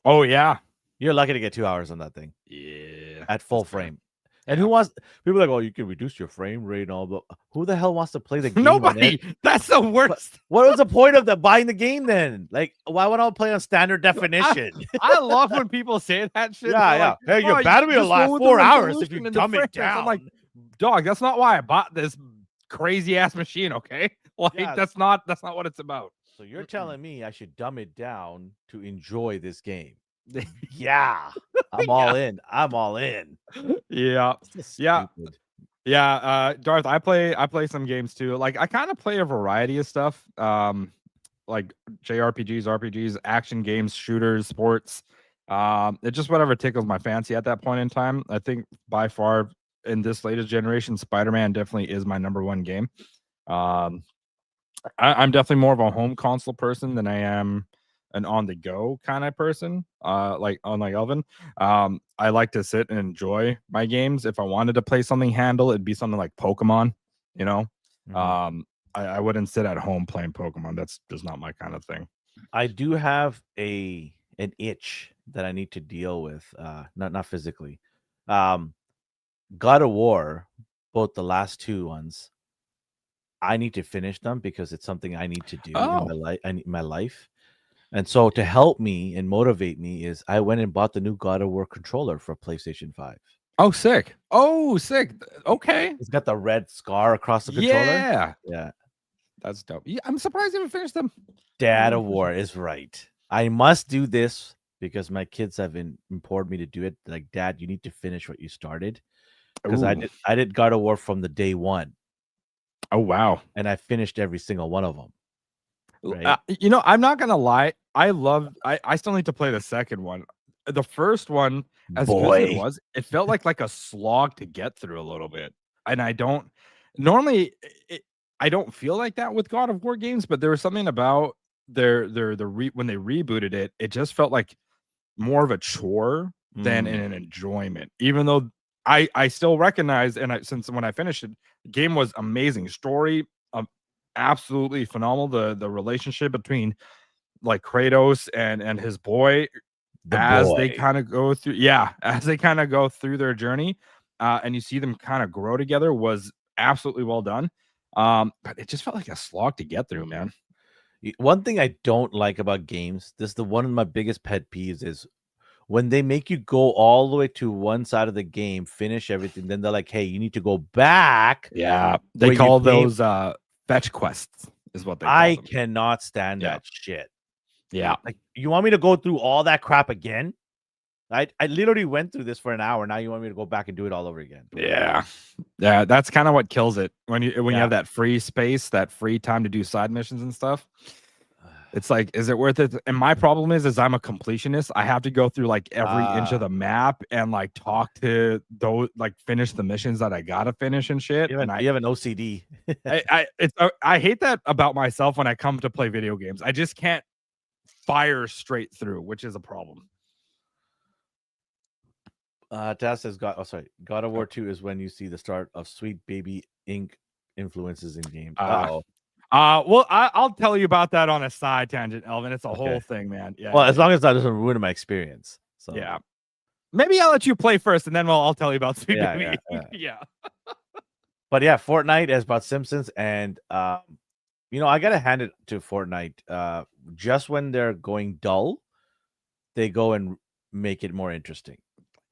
Oh, yeah. You're lucky to get 2 hours on that thing. Yeah. At full frame. And who wants people are like, oh, you can reduce your frame rate and all, but who the hell wants to play the game? Nobody. That's the worst. What was the point of buying the game then? Like, why would I play on standard definition? I love when people say that shit. Yeah, yeah. Like, hey, your battery will last 4 hours if you dumb it down. I'm like, dog, that's not why I bought this crazy ass machine. Okay, like that's not what it's about. So you're telling me I should dumb it down to enjoy this game? Yeah, I'm all in. I'm all in. Yeah, yeah. Darth, I play some games too. Like I kind of play a variety of stuff. Like JRPGs, RPGs, action games, shooters, sports. It's just whatever tickles my fancy at that point in time. I think by far in this latest generation, Spider-Man definitely is my number one game. I'm definitely more of a home console person than I am an on-the-go kind of person, like Elvin. I like to sit and enjoy my games. If I wanted to play something handle, it'd be something like Pokemon, Mm-hmm. I wouldn't sit at home playing Pokemon. That's just not my kind of thing. I do have an itch that I need to deal with. Not physically. Um, God of War, both the last two ones, I need to finish them because it's something I need to do in my Oh, life. I need my life, and so to help me and motivate me is I went and bought the new God of War controller for PlayStation 5. oh, sick. Oh, sick. Okay. It's got the red scar across the controller. Yeah. Yeah. That's dope. Yeah, I'm surprised you haven't finished them. Dad of War is right. I must do this because my kids have implored me to do it. Like, Dad, you need to finish what you started. Because Ooh. I did God of War from the day one, Oh, wow. and I finished every single one of them. Right, I'm not gonna lie. I still need to play the second one. The first one, as good as it boy. was, it felt like a slog to get through a little bit. And I don't normally it, I don't feel like that with God of War games, but there was something about when they rebooted it, it just felt like more of a chore than Mm, an enjoyment. Even though I still recognize, and since when I finished it, the game was amazing. Story, absolutely phenomenal. The relationship between like Kratos and his boy the as boy. they kind of go through, yeah, as they kind of go through their journey, and you see them kind of grow together was absolutely well done. But it just felt like a slog to get through, man. One thing I don't like about games, this is the one of my biggest pet peeves is when they make you go all the way to one side of the game, finish everything, then they're like, "Hey, you need to go back Yeah, they where you call came." those fetch quests, is what they call I them. cannot stand Yeah, that shit. yeah. Like, you want me to go through all that crap again? I literally went through this for an hour. Now you want me to go back and do it all over again? Yeah. Yeah, that's kinda what kills it when you Yeah. have that free space, that free time to do side missions and stuff. It's like, is it worth it? And my problem is I'm a completionist. I have to go through, like, every inch of Ah, the map and, like, talk to those like, finish the missions that I gotta finish and shit, and you have an OCD. I hate that about myself when I come to play video games. I just can't fire straight through, which is a problem. Taz says God. Oh, sorry. God of Oh, War 2 is when you see the start of Sweet Baby Ink influences in games. uh Uh-oh. well, I'll tell you about that on a side tangent, Elvin. It's a whole Okay. thing, man. Yeah, Well, yeah, as yeah. long as that doesn't ruin my experience. So Yeah. Maybe I'll let you play first, and then I'll tell you about Sweet yeah, Baby. yeah. Yeah. But yeah, Fortnite is about Simpsons, and I gotta hand it to Fortnite. Just when they're going dull, they go and make it more interesting.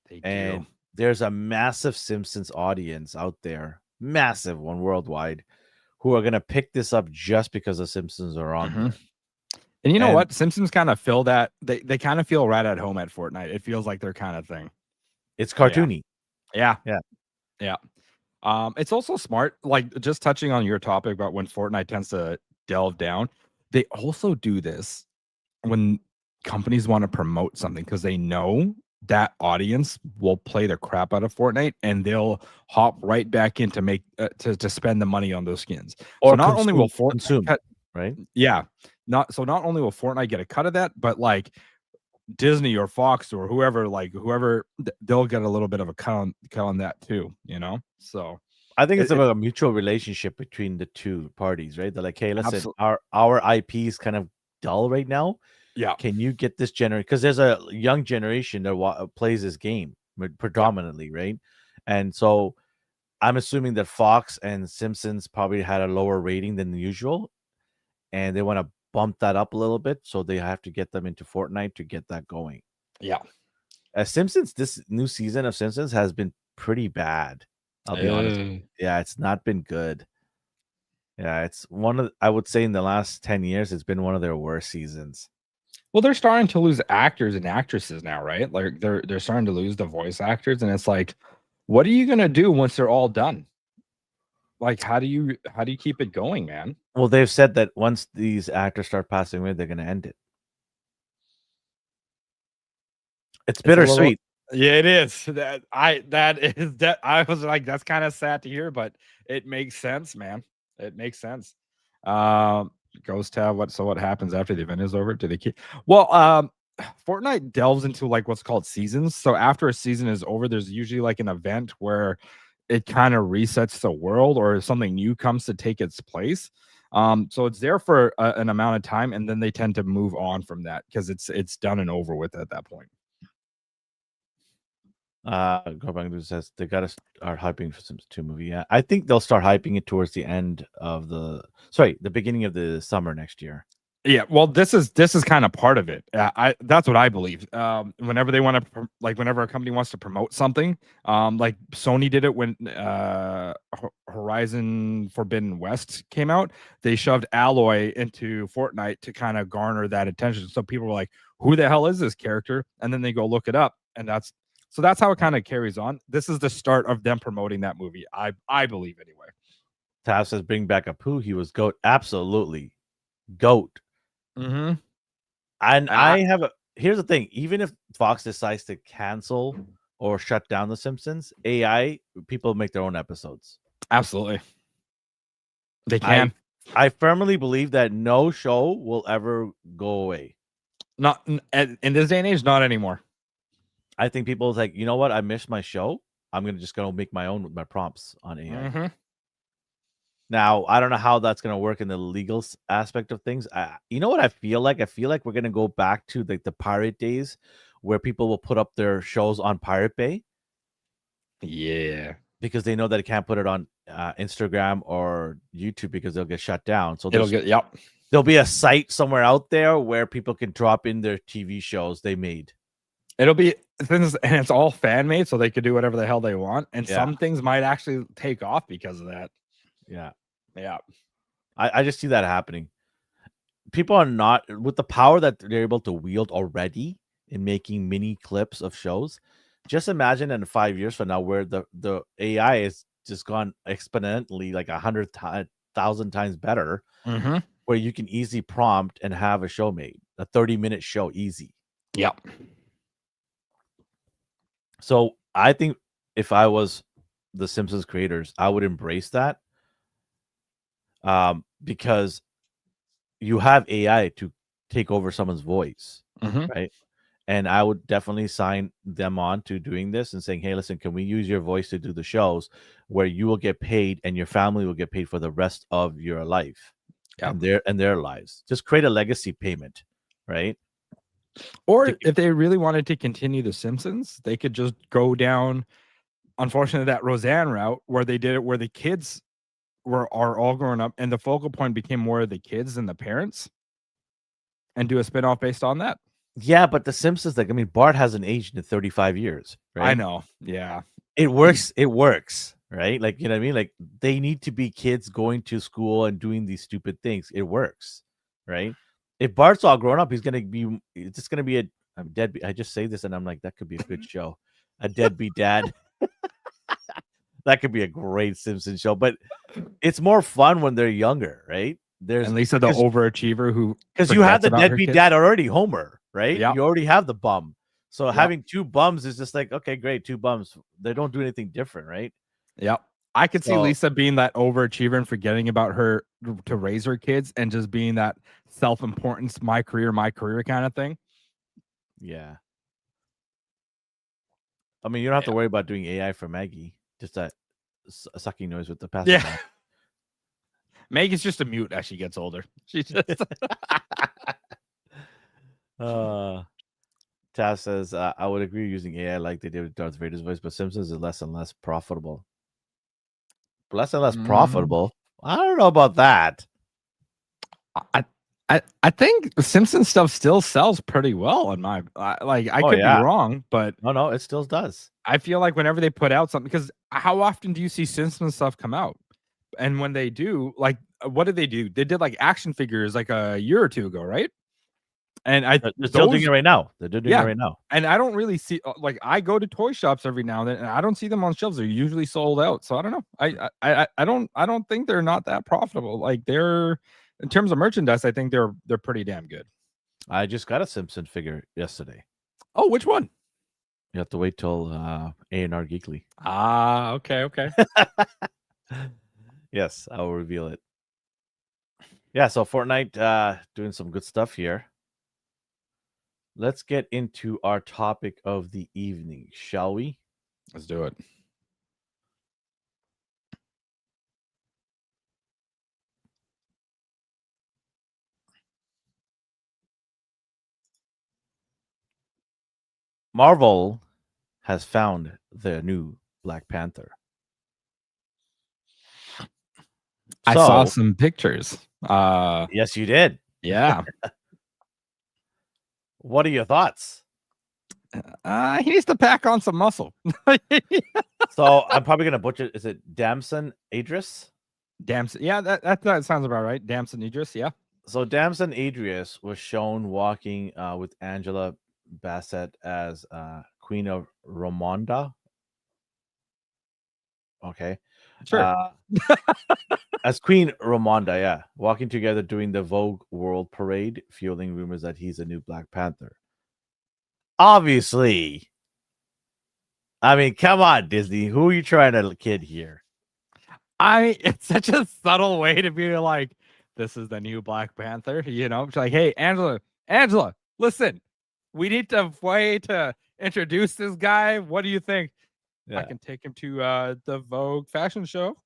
They do. And there's a massive Simpsons audience out there, massive one worldwide, who are gonna pick this up just because the Simpsons are on Mhm. there. And you know And what? Simpsons kind of feel that they kind of feel right at home at Fortnite. It feels like their kind of thing. it's Yeah. cartoony. Yeah. Yeah. Yeah. It's also smart, like just touching on your topic about when Fortnite tends to delve down. They also do this when companies want to promote something because they know that audience will play the crap out of Fortnite and they'll hop right back in to make to spend the money on those skins. So Or not only will Fortnite consume, cut, right? yeah, not only will Fortnite get a cut of that, but like Disney or Fox or whoever they'll get a little bit of a cut on that too, you know? So I think it's it about a mutual relationship between the two parties, right? They're like, "Hey, listen, absolutely, our IP is kind of dull right now. yeah, Can you get this generation? Because there's a young generation that plays this game yeah, predominantly, right? And so I'm assuming that Fox and Simpsons probably had a lower rating than usual, and they want to bump that up a little bit, so they have to get them into Fortnite to get that going. yeah. Simpsons, this new season of Simpsons has been pretty bad. I'll be honest. Uh, Yeah, it's not been good. Yeah, it's I would say in the last 10 years, it's been one of their worst seasons. well, they're starting to lose actors and actresses now, right? Like they're starting to lose the voice actors, and it's like, what are you gonna do once they're all done? Like, how do you keep it going, man? Well, they've said that once these actors start passing away, they're gonna end it. It's It's a little, bittersweet. yeah, it is. That I was like, that's kind of sad to hear, but it makes sense, man. It makes sense. Ghost Tab. What happens after the event is over? Do they keep? Well, Fortnite delves into like what's called seasons. So after a season is over, there's usually like an event where it kind of resets the world or something new comes to take its place. So it's there for an amount of time, and then they tend to move on from that because it's done and over with at that point. Garbang says they gotta start hyping for Sims 2 movie. Yeah, I think they'll start hyping it towards the end of the beginning of the summer next year. Yeah, well, this is kind of part of it. I That's what I believe. Whenever they want to, like, whenever a company wants to promote something, like Sony did it when Horizon Forbidden West came out. They shoved Alloy into Fortnite to kind of garner that attention. So people were like, "Who the hell is this character?" And then they go look it up, and that's how it kind of carries on. This is the start of them promoting that movie. I believe anyway. Tav says bring back Apu. He was goat. Absolutely, goat. Mm-hmm. And I have a here's the thing, even if Fox decides to cancel or shut down The Simpsons, AI people make their own episodes. Absolutely, they I can. I firmly believe that no show will ever go away. Not in this day and age, not anymore. I think people is like, you know what? I missed my show. I'm just gonna make my own with my prompts on AI. Mm-hmm. Now, I don't know how that's gonna work in the legal aspect of things. You know what I feel like? I feel like we're gonna go back to like the pirate days, where people will put up their shows on Pirate Bay. Yeah, Because they know that it can't put it on Instagram or YouTube because they'll get shut down. So it'll get. Yep. there'll be a site somewhere out there where people can drop in their TV shows they made. It'll be things, and it's all fan made, so they could do whatever the hell they want. And Yeah. some things might actually take off because of that. Yeah. Yeah. I just see that happening. People are not with the power that they're able to wield already in making mini clips of shows. Just imagine in 5 years from now where the AI is just gone exponentially like 100,000 times better, Mm-hmm. where you can easily prompt and have a show made, a 30-minute show, easy. Yep. So I think if I was the Simpsons creators, I would embrace that, because you have AI to take over someone's voice, Mm-hmm. right? And I would definitely sign them on to doing this and saying, "Hey, listen, can we use your voice to do the shows where you will get paid and your family will get paid for the rest of your life Yep. and their lives? Just create a legacy payment, right?" Or if they really wanted to continue The Simpsons, they could just go down, unfortunately, that Roseanne route where they did it, where the kids are all growing up, and the focal point became more of the kids than the parents, and do a spinoff based on that. Yeah, but The Simpsons, like, I mean, Bart hasn't aged in 35 years, I right? know. Yeah. It works, right? Like, you know what I mean? Like, they need to be kids going to school and doing these stupid things. It works, right? If Bart's all grown up, it's just gonna be a deadbeat. I just say this and I'm like, that could be a good show. A deadbeat dad. That could be a great Simpsons show, but it's more fun when they're younger, right? And Lisa, the overachiever who because you have forgets the about her deadbeat kids. dad already, Homer, right? Yep. You already have the bum. So Yep. having two bums is just like, okay, great, two bums. They don't do anything different, right? Yep. I could see So Lisa being that overachiever and forgetting about her to raise her kids and just being that self-importance, my career kind of thing. yeah. I mean, you don't have to worry about doing AI for Maggie. Just that sucking noise with the pacifier. Yeah. Megan's just a mute as she gets older. She just Taz says, I would agree using AI like they did with Darth Vader's voice, but Simpsons is less and less profitable. Less and less profitable? I don't know about that. I think the Simpsons stuff still sells pretty well in my I could be wrong, but no, it still does. I feel like whenever they put out something, because how often do you see Simpsons stuff come out? And when they do, like, what did they do? They did like action figures like a year or two ago, right? And They're still doing it right now. They're doing it right now. And I don't really see, like, I go to toy shops every now and then, and I don't see them on shelves. They're usually sold out. So I don't know. I don't think they're not that profitable. Like, they're, in terms of merchandise, I think they're pretty damn good. I just got a Simpson figure yesterday. Oh, which one? You have to wait till A&R Geekly. Ah, okay. Yes, I will reveal it. Yeah, so Fortnite doing some good stuff here. Let's get into our topic of the evening, shall we? Let's do it. Marvel has found the new Black Panther. I saw So, some pictures. yes, you did. Yeah. What are your thoughts? He needs to pack on some muscle. So, I'm probably gonna butcher. Is it Damson Idris? Damson, yeah, that sounds about right. Damson Idris, yeah. So, Damson Idris was shown walking with Angela Bassett as Queen of Ramonda. Okay. Sure. As Queen Ramonda, yeah, walking together during the Vogue World Parade, fueling rumors that he's a new Black Panther. Obviously, I mean, come on, Disney. Who are you trying to kid here? It's such a subtle way to be like, this is the new Black Panther. It's like, hey, Angela, listen, we need to way to introduce this guy. What do you think? Yeah. I can take him to the Vogue fashion show.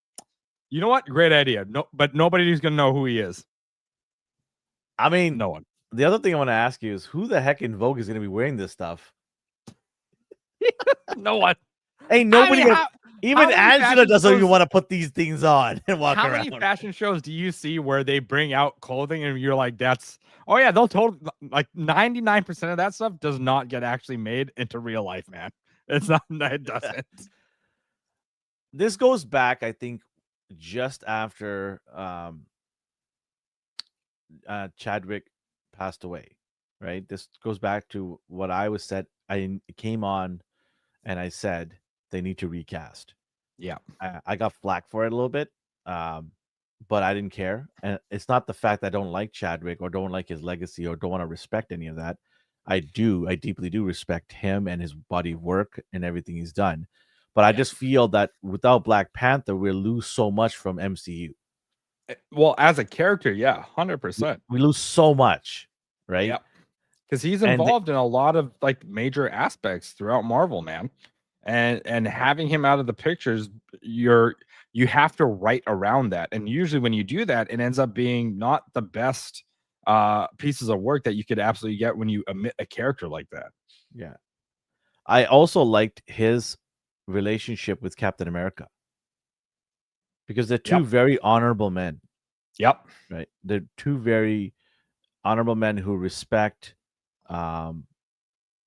You know what? Great idea. No, but nobody's gonna know who he is. I mean, No one. The other thing I want to ask you is who the heck in Vogue is going to be wearing this stuff? No one. Ain't nobody. Even Angela doesn't even want to put these things on and walk around. How many fashion shows do you see where they bring out clothing and you're like, oh yeah, they'll totally, like 99% of that stuff does not get actually made into real life, man. It doesn't. This goes back, I think, just after Chadwick passed away, right? This goes back to what I was said. I came on and I said they need to recast. Yeah. I got flack for it a little bit, but I didn't care. And it's not the fact that I don't like Chadwick or don't like his legacy or don't want to respect any of that. I deeply do respect him and his body of work and everything he's done. But I just feel that without Black Panther, we'll lose so much from MCU. Well, as a character, yeah, 100%. We lose so much, right? Yeah. Because he's involved in a lot of like major aspects throughout Marvel, man. And having him out of the pictures, you have to write around that. And usually when you do that, it ends up being not the best pieces of work that you could absolutely get when you omit a character like that. Yeah. I also liked his relationship with Captain America because they're two very honorable men. Yep. Right. They're two very honorable men who respect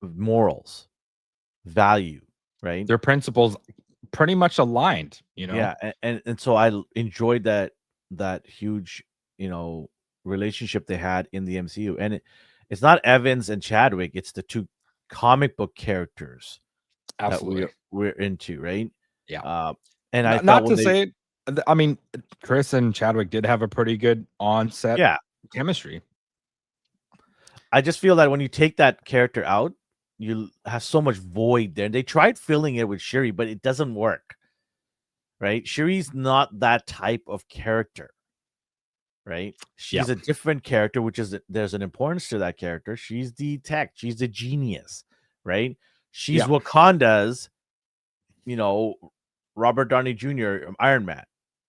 morals, value, right? Their principles pretty much aligned, Yeah, and so I enjoyed that huge, relationship they had in the MCU. And it's not Evans and Chadwick, it's the two comic book characters absolutely that we're into, right? Yeah. And I not to say, I mean, Chris and Chadwick did have a pretty good on-set chemistry. I just feel that when you take that character out, you have so much void there. And they tried filling it with Shuri, but it doesn't work. Right? Shuri's not that type of character. Right? She's a different character, which is there's an importance to that character. She's the tech, she's the genius, right? She's Wakanda's, Robert Downey Jr., Iron Man,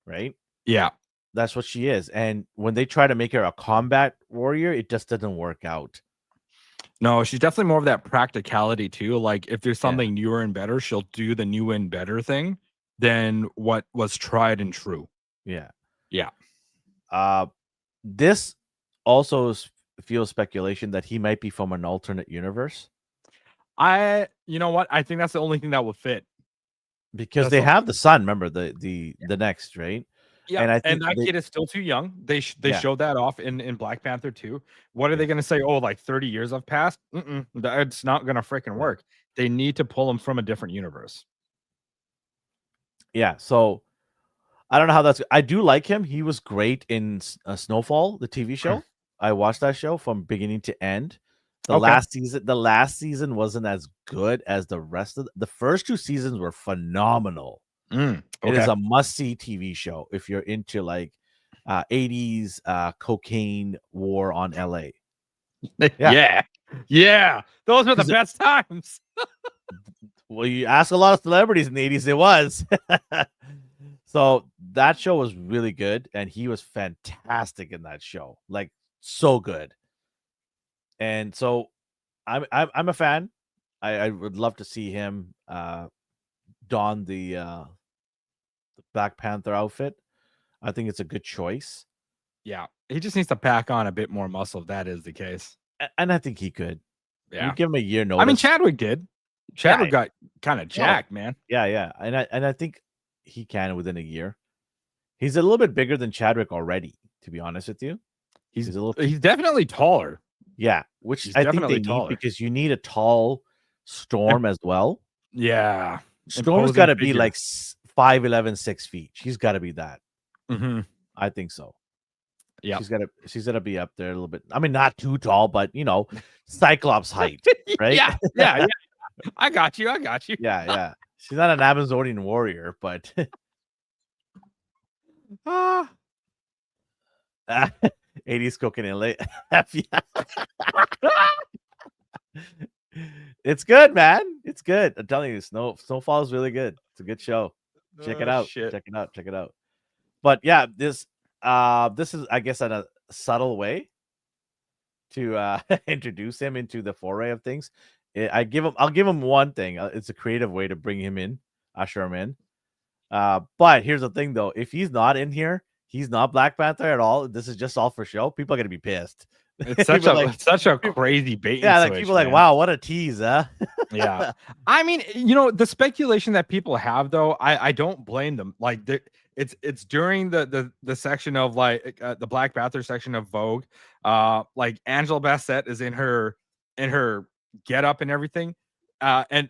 right? Yeah. That's what she is. And when they try to make her a combat warrior, it just doesn't work out. No, she's definitely more of that practicality too. Like if there's something newer and better, she'll do the new and better thing than what was tried and true. Yeah. Yeah. This also feels speculation that he might be from an alternate universe. You know what? I think that's the only thing that will fit. Because they have the son, remember the next, right? Yeah, and that kid is still too young. They showed that off in Black Panther 2. What are they going to say? Oh, like 30 years have passed? It's not going to freaking work. They need to pull him from a different universe. Yeah, so I don't know how that's. I do like him. He was great in Snowfall, the TV show. I watched that show from beginning to end. The last season wasn't as good as the rest of the first two seasons were phenomenal. It is a must-see TV show if you're into like 80s cocaine war on LA. Yeah. Those were the best times. Well, you ask a lot of celebrities in the 80s, it was. So that show was really good, and he was fantastic in that show, like so good. And so I'm a fan. I would love to see him don the Black Panther outfit. I think it's a good choice, Yeah, he just needs to pack on a bit more muscle if that is the case. and I think he could. You Yeah. give him a year I mean, notice. Chadwick did. Yeah, Chadwick got kind of no, jacked, man. yeah, and I think he can within a year. He's a little bit bigger than Chadwick already, to be honest with you. He's He's a little, he's definitely taller. yeah, which He's I think they definitely need taller. because you need a tall And Storm as well. yeah, Storm's got imposing to be figure. like 5'11", 6 feet. She's got to be that. Mm-hmm. I think so. Yeah. She's gotta be up there a little bit. I mean, not too tall, but Cyclops height, right? yeah. I got you. I got you. Yeah. She's not an Amazonian warrior, but Ah. 80s cooking in late. Yeah. It's good, man. It's good. I'm telling you, Snowfall is really good. It's a good show. Check it out. Shit. Check it out. Check it out. But yeah, this is, I guess, in a subtle way to introduce him into the foray of things. I'll give him one thing. It's a creative way to bring him in, usher him in. But here's the thing, though: if he's not in here, he's not Black Panther at all. This is just all for show. People are gonna be pissed. It's such a crazy bait. Yeah, and like switch, people like, man. wow, what a tease, huh? Yeah. I mean, the speculation that people have, though, I don't blame them. Like, it's during the section of like the Black Panther section of Vogue. Like Angela Bassett is in her get up and everything. And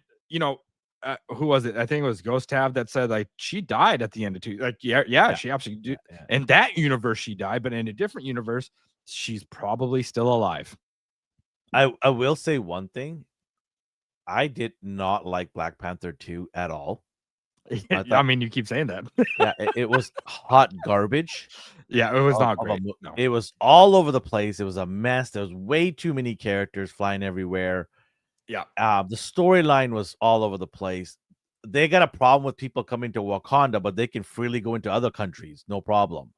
who was it? I think it was Ghost Tab that said like she died at the end of two. Like, yeah, she absolutely did. Yeah. In that universe, she died, but in a different universe, she's probably still alive. I will say one thing. I did not like Black Panther 2 at all. I mean, you keep saying that. Yeah, it was hot garbage. Yeah, it was not great. No. It was all over the place. It was a mess. There was way too many characters flying everywhere. Yeah. The storyline was all over the place. They got a problem with people coming to Wakanda, but they can freely go into other countries, no problem.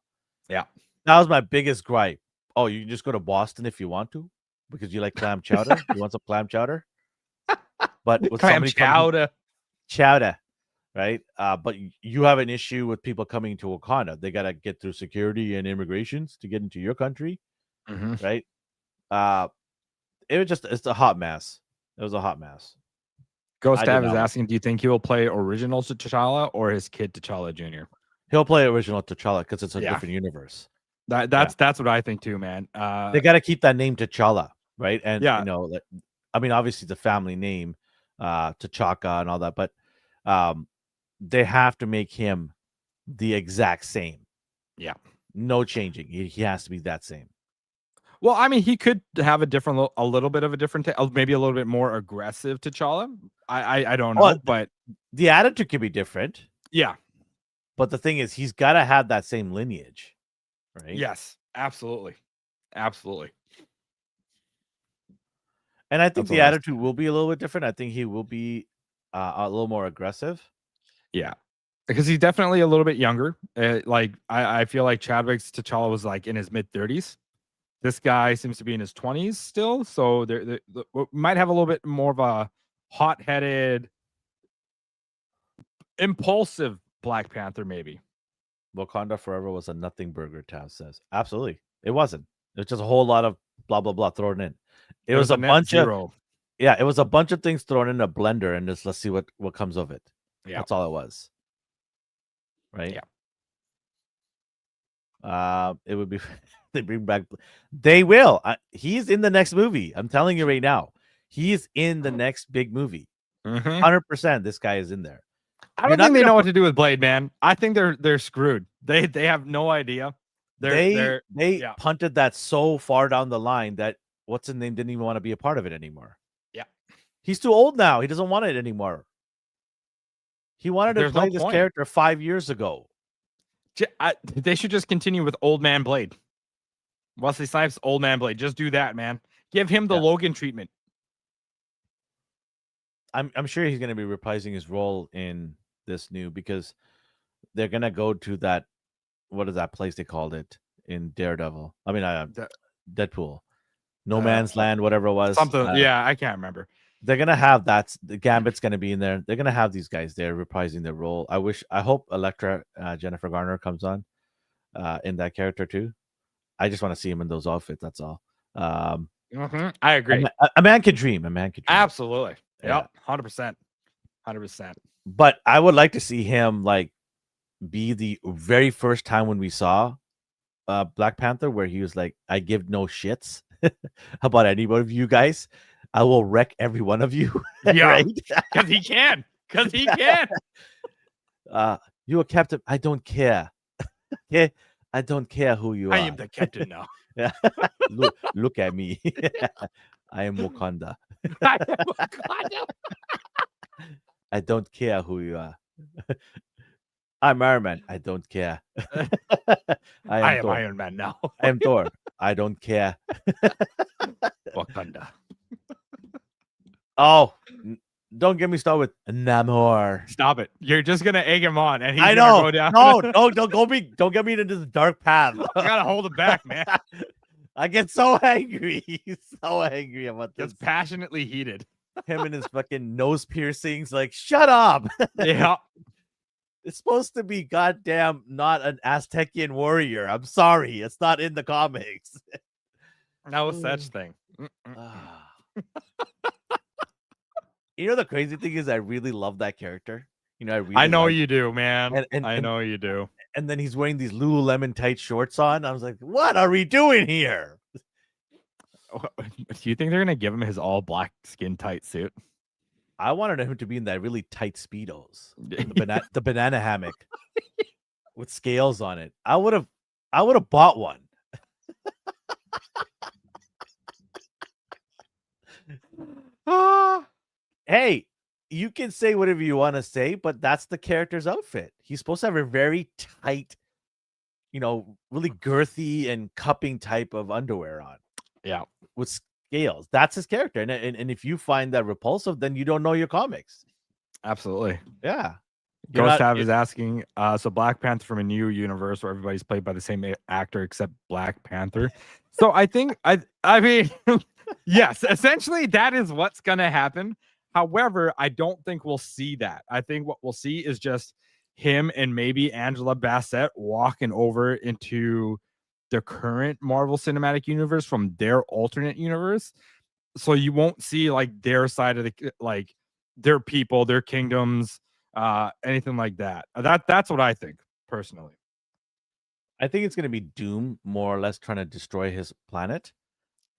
Yeah. That was my biggest gripe. Oh, you can just go to Boston if you want to, because you like clam chowder. You want some clam chowder? But with Clam chowder, right? But you have an issue with people coming to Wakanda. They got to get through security and immigrations to get into your country, right? It's a hot mess. It was a hot mess. Ghost Tab is asking, do you think he will play original T'Challa or his kid T'Challa Jr.? He'll play original T'Challa because it's a different universe. That's what I think too, man. They got to keep that name T'Challa, right? And yeah, I mean, obviously the family name, T'Chaka and all that, but they have to make him the exact same. Yeah, no changing. He has to be that same. Well, I mean, he could have a little bit of a different, maybe a little bit more aggressive T'Challa. I don't know, but the attitude could be different. Yeah, but the thing is, he's got to have that same lineage, right? Yes, absolutely. And I think the attitude will be a little bit different. I think he will be a little more aggressive. Yeah, because he's definitely a little bit younger. Like I feel like Chadwick's T'Challa was like in his mid-30s. This guy seems to be in his 20s still, so they might have a little bit more of a hot-headed, impulsive Black Panther, maybe. Wakanda Forever was a nothing burger, Taz says. Absolutely. It wasn't. It was just a whole lot of blah, blah, blah thrown in. It was a bunch of it was a bunch of things thrown in a blender and just let's see what comes of it. Yeah. That's all it was. Right? Yeah. It would be they bring back they will. He's in the next movie. I'm telling you right now. He's in the next big movie. 100% this guy is in there. I don't think they know what to do with Blade, man. I think they're screwed. They have no idea. They punted that so far down the line that what's his name didn't even want to be a part of it anymore. Yeah. He's too old now. He doesn't want it anymore. He wanted to play this character 5 years ago. They should just continue with Old Man Blade. Wesley Snipes, Old Man Blade. Just do that, man. Give him the Logan treatment. I'm sure he's going to be reprising his role in this new because they're going to go to that. What is that place they called it in Daredevil? I mean, Deadpool. No Man's Land, whatever it was. Something. I can't remember. they're gonna have the Gambit's gonna be in there. They're gonna have these guys there reprising their role. I hope Electra Jennifer Garner comes on in that character too. I just want to see him in those outfits. That's all. I agree. A man can dream. A man can dream. Absolutely. Yeah. Yep. 100%. 100%. But I would like to see him like be the very first time when we saw Black Panther, where he was like, "I give no shits about any of you guys. I will wreck every one of you." Yeah, right? Because he can. Because he can. You a captain? I don't care. Okay, I don't care who you are. I am the captain now. Look at me. I am Wakanda. I am Wakanda. I don't care who you are. I'm Iron Man. I don't care. I am Iron Man now. I am Thor. I don't care. Wakanda. Oh, don't get me started with Namor. Stop it. You're just gonna egg him on, and he's I gonna know. go down. No, don't get me into this dark path. I gotta hold it back, man. I get so angry. So angry about this. It's passionately heated. Him and his fucking nose piercings. Like, shut up. Yeah. It's supposed to be goddamn not an Aztecian warrior. I'm sorry. It's not in the comics. No such thing. You know, the crazy thing is I really love that character. You know, I know you do, man. I know you do. And then he's wearing these Lululemon tight shorts on. I was like, what are we doing here? Do you think they're gonna give him his all black skin tight suit? I wanted him to be in that really tight Speedos, the banana hammock with scales on it. I would have bought one. Hey, you can say whatever you want to say, but that's the character's outfit. He's supposed to have a very tight, you know, really girthy and cupping type of underwear on. Yeah. With scales. That's his character. And if you find that repulsive, then you don't know your comics. Absolutely. Yeah. Ghost Tab is asking, so Black Panther from a new universe where everybody's played by the same actor except Black Panther. So I think I mean yes, essentially that is what's gonna happen. However, I don't think we'll see that. I think what we'll see is just him and maybe Angela Bassett walking over into the current Marvel Cinematic Universe from their alternate universe. So you won't see like their side of the like their people, their kingdoms, anything like that. That's what I think personally. I think it's going to be Doom more or less trying to destroy his planet,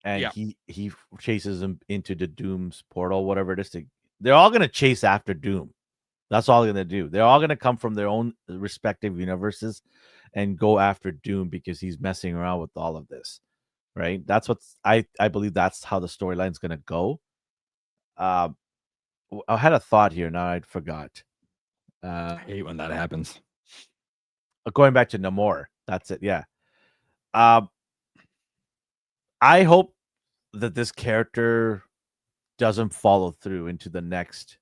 and he chases him into the Doom's portal, whatever it is. They're all going to chase after Doom. That's all they're going to do. They're all going to come from their own respective universes and go after Doom because he's messing around with all of this, right? That's what I believe. That's how the storyline's going to go. I had a thought here. Now I forgot. I hate when that happens. Going back to Namor. That's it. Yeah. I hope that this character doesn't follow through into the next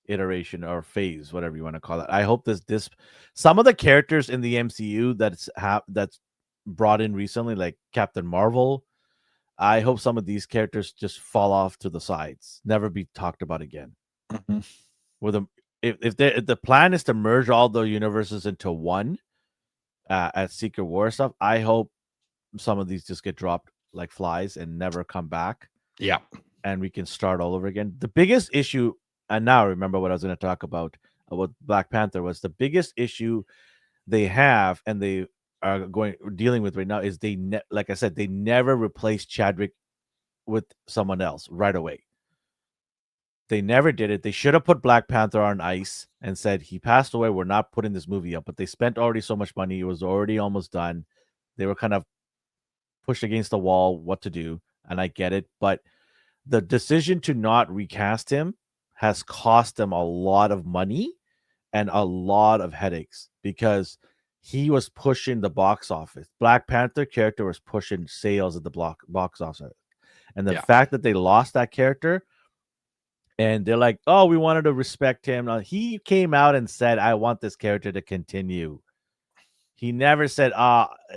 iteration or phase, whatever you want to call it. I hope this some of the characters in the MCU that's brought in recently, like Captain Marvel, I hope some of these characters just fall off to the sides, never be talked about again. Mm-hmm. With them, if the plan is to merge all the universes into one at Secret War stuff, I hope some of these just get dropped like flies and never come back. Yeah, and we can start all over again. The biggest issue, and now I remember what I was going to talk about Black Panther, was the biggest issue they have and they are dealing with right now is like I said, they never replaced Chadwick with someone else right away. They never did it. They should have put Black Panther on ice and said he passed away. We're not putting this movie up. But they spent already so much money. It was already almost done. They were kind of pushed against the wall what to do, and I get it. But the decision to not recast him has cost them a lot of money and a lot of headaches because he was pushing the box office. Black Panther character was pushing sales at the box office. And the fact that they lost that character and they're like, oh, we wanted to respect him. He came out and said, I want this character to continue. He never said,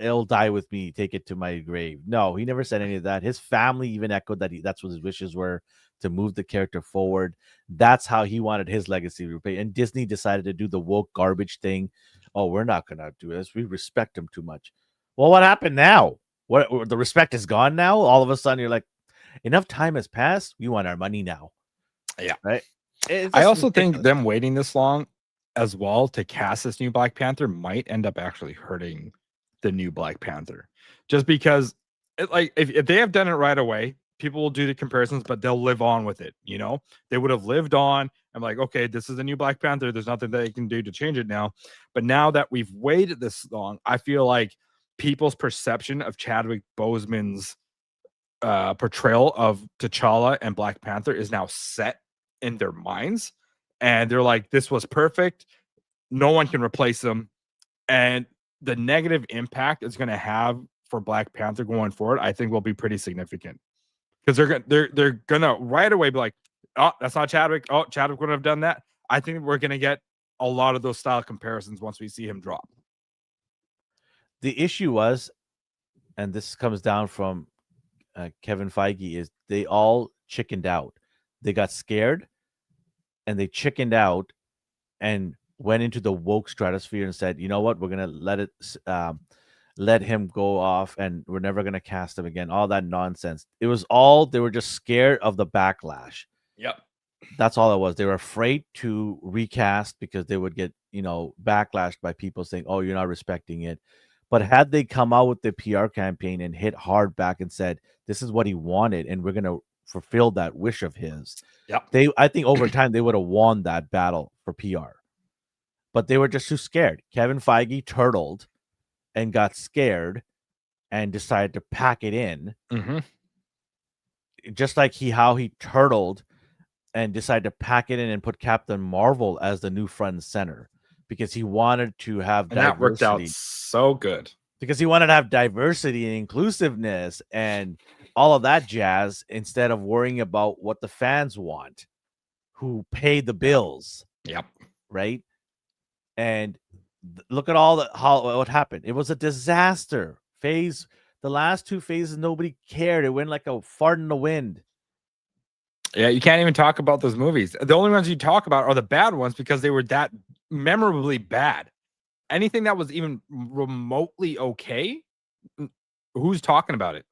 it'll die with me. Take it to my grave. No, he never said any of that. His family even echoed that that's what his wishes were, to move the character forward. That's how he wanted his legacy to be paid. And Disney decided to do the woke garbage thing. Oh, we're not gonna do this. We respect him too much. Well, what happened now? What the respect is gone now? All of a sudden, you're like, enough time has passed. We want our money now. Yeah. Right. It's I just also think ridiculous. them waiting this long as well to cast this new Black Panther might end up actually hurting the new Black Panther. Just because if they have done it right away, people will do the comparisons, but they'll live on with it. You know, they would have lived on. I'm like, okay, this is the new Black Panther. There's nothing they can do to change it now. But now that we've waited this long, I feel like people's perception of Chadwick Boseman's portrayal of T'Challa and Black Panther is now set in their minds, and they're like, this was perfect, no one can replace him. And the negative impact it's going to have for Black Panther going forward, I think, will be pretty significant, because they're gonna right away be like, oh, that's not Chadwick. Oh, Chadwick wouldn't have done that. I think we're gonna get a lot of those style comparisons once we see him drop. The issue was, and this comes down from Kevin Feige, is they all chickened out. They got scared and they chickened out and went into the woke stratosphere and said, you know what, we're going to let him go off and we're never going to cast him again. All that nonsense. It was all, they were just scared of the backlash. Yep. That's all it was. They were afraid to recast because they would get, backlashed by people saying, oh, you're not respecting it. But had they come out with the PR campaign and hit hard back and said, this is what he wanted, and we're going to fulfill that wish of his, I think over time they would have won that battle for PR. But they were just too scared. Kevin Feige turtled and got scared and decided to pack it in. Mm-hmm. Just like how he turtled and decided to pack it in and put Captain Marvel as the new front and center, because he wanted to have and diversity. That worked out so good. Because he wanted to have diversity and inclusiveness and all of that jazz, instead of worrying about what the fans want, who pay the bills. Yep. Right? And look at what happened. It was a disaster. The last two phases, nobody cared. It went like a fart in the wind. Yeah, you can't even talk about those movies. The only ones you talk about are the bad ones because they were that memorably bad. Anything that was even remotely okay, who's talking about it?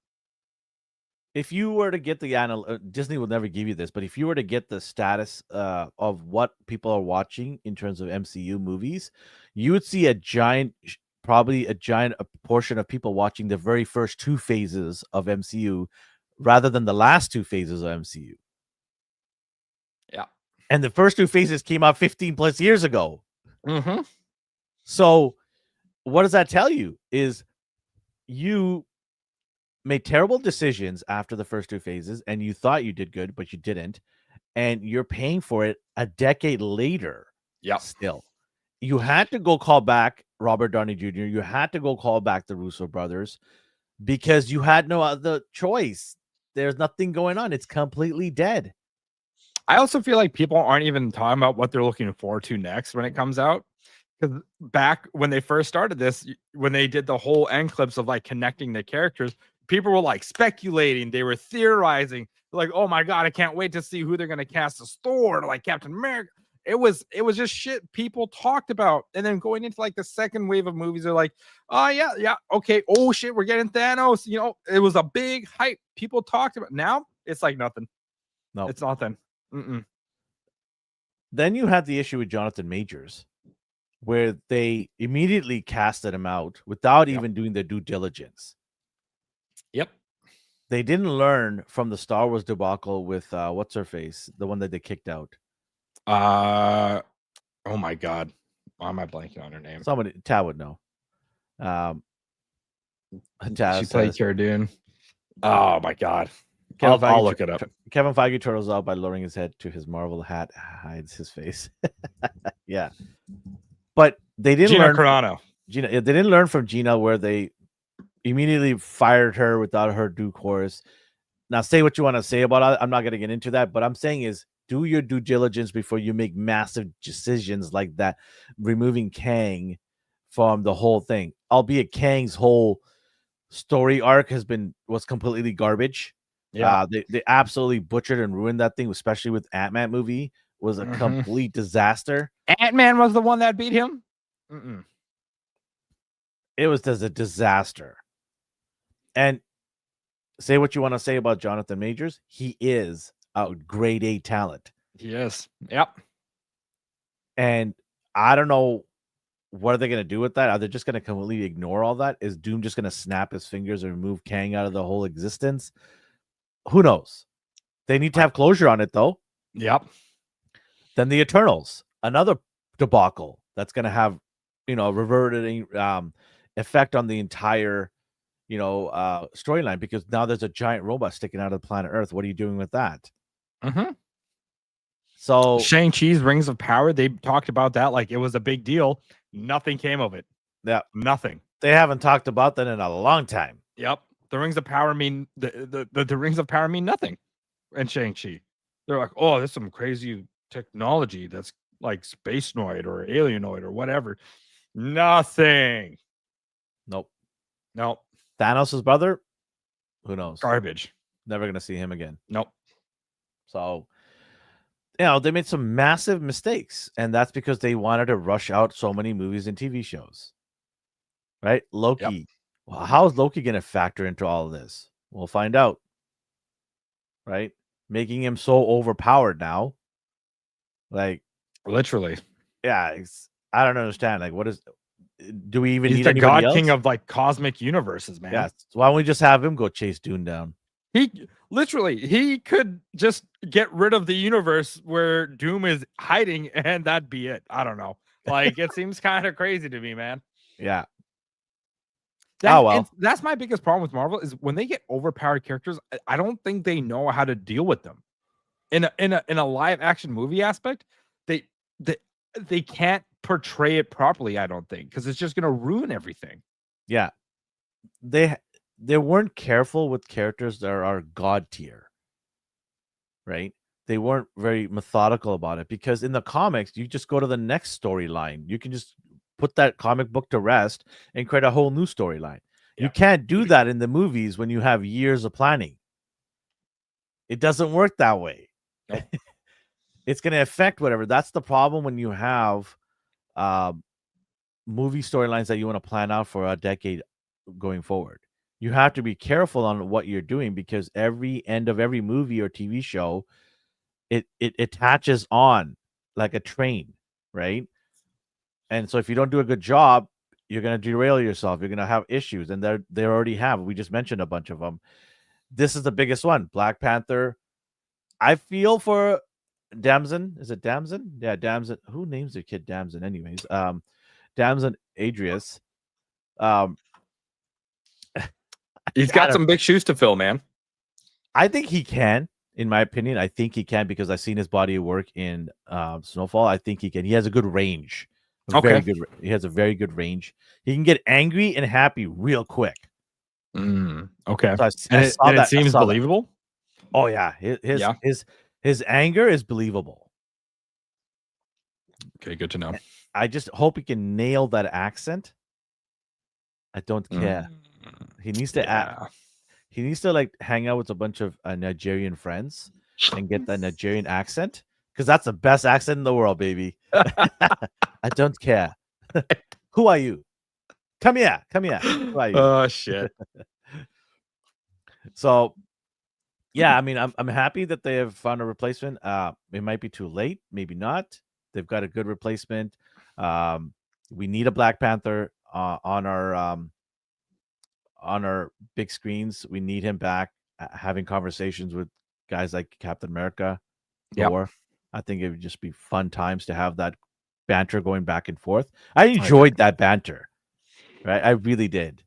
If you were to get the Disney will never give you this, but if you were to get the status of what people are watching in terms of MCU movies, you would see probably a giant portion of people watching the very first two phases of MCU rather than the last two phases of MCU. Yeah. And the first two phases came out 15 plus years ago. Mm-hmm. So what does that tell you? Is you made terrible decisions after the first two phases and you thought you did good, but you didn't. And you're paying for it a decade later. Yeah. Still. You had to go call back Robert Downey Jr. You had to go call back the Russo brothers because you had no other choice. There's nothing going on. It's completely dead. I also feel like people aren't even talking about what they're looking forward to next when it comes out. Because back when they first started this, when they did the whole end clips of like connecting the characters, people were like speculating, they were theorizing, like, oh my god, I can't wait to see who they're gonna cast as Thor or like Captain America. It was just shit people talked about. And then going into like the second wave of movies, they're like, oh yeah, okay, oh shit, we're getting Thanos. It was a big hype. People talked about. Now it's like nothing. No, it's nothing. Mm-mm. Then you had the issue with Jonathan Majors, where they immediately casted him out without even doing their due diligence. Yep. They didn't learn from the Star Wars debacle with what's her face, the one that they kicked out. Oh my god, why am I blanking on her name? Somebody, Tad would know. She played Cara Dune. Oh my god, I'll look it up. Kevin Feige turtles out by lowering his head to his Marvel hat, hides his face. Yeah, but they didn't Gina learn. Carano. They didn't learn from Gina, where they immediately fired her without her due course. Now, say what you want to say about it. I'm not going to get into that, but I'm saying is do your due diligence before you make massive decisions like that, removing Kang from the whole thing. Albeit Kang's whole story arc was completely garbage. Yeah. They absolutely butchered and ruined that thing, especially with Ant-Man movie. Was a complete disaster. Ant-Man was the one that beat him? Mm-mm. It was just a disaster. And say what you want to say about Jonathan Majors. He is a grade A talent. Yes. Yep. And I don't know what are they going to do with that. Are they just going to completely ignore all that? Is Doom just going to snap his fingers and remove Kang out of the whole existence? Who knows? They need to have closure on it, though. Yep. Then the Eternals, another debacle that's going to have, reverting effect on the entire, storyline, because now there's a giant robot sticking out of the planet Earth. What are you doing with that? Mm-hmm. So Shang-Chi's Rings of Power, they talked about that like it was a big deal. Nothing came of it. Yeah, nothing. They haven't talked about that in a long time. Yep. The Rings of Power mean the Rings of Power mean nothing. And Shang-Chi, they're like, oh, there's some crazy technology that's like Spacenoid or Alienoid or whatever. Nothing. Nope. Nope. Thanos' brother, who knows? Garbage. Never gonna see him again. Nope. So, they made some massive mistakes, and that's because they wanted to rush out so many movies and TV shows. Right? Loki. Yep. Well, how is Loki going to factor into all of this? We'll find out. Right? Making him so overpowered now. Like, literally. Yeah, I don't understand. Like, what is? Do we even He's need the anybody God else? King of like cosmic universes, man. Yeah. Why don't we just have him go chase Dune down? He could just get rid of the universe where Doom is hiding, and that'd be it. I don't know. Like, it seems kind of crazy to me, man. Yeah. And that's my biggest problem with Marvel is when they get overpowered characters, I don't think they know how to deal with them. In a live action movie aspect, they can't portray it properly, I don't think, because it's just gonna ruin everything. Yeah. They weren't careful with characters that are god tier. Right? They weren't very methodical about it, because in the comics, you just go to the next storyline. You can just put that comic book to rest and create a whole new storyline. Yeah. You can't do that in the movies when you have years of planning. It doesn't work that way. Nope. It's going to affect whatever. That's the problem when you have movie storylines that you want to plan out for a decade going forward. You have to be careful on what you're doing, because every end of every movie or TV show, it attaches on like a train, right? And so if you don't do a good job, you're going to derail yourself. You're going to have issues, and they already have. We just mentioned a bunch of them. This is the biggest one, Black Panther. I feel for Damson. Is it Damson? Yeah, Damson. Who names their kid Damson anyways? Damson Adrius. He's got some big shoes to fill, man. I think he can. In my opinion, I think he can, because I've seen his body of work in Snowfall. I think he can. He has a good range. Very good. He has a very good range. He can get angry and happy real quick. Okay. So it seems believable. Oh yeah. His anger is believable. Okay, good to know. I just hope he can nail that accent. I don't care. He needs to he needs to like hang out with a bunch of Nigerian friends and get that Nigerian accent, because that's the best accent in the world, baby. I don't care. Who are you? Come here. Who are you? Oh shit. So yeah, I mean, I'm happy that they have found a replacement. It might be too late, maybe not. They've got a good replacement. We need a Black Panther on our big screens. We need him back, having conversations with guys like Captain America, Thor. I think it would just be fun times to have that banter going back and forth. I enjoyed that banter, right? I really did.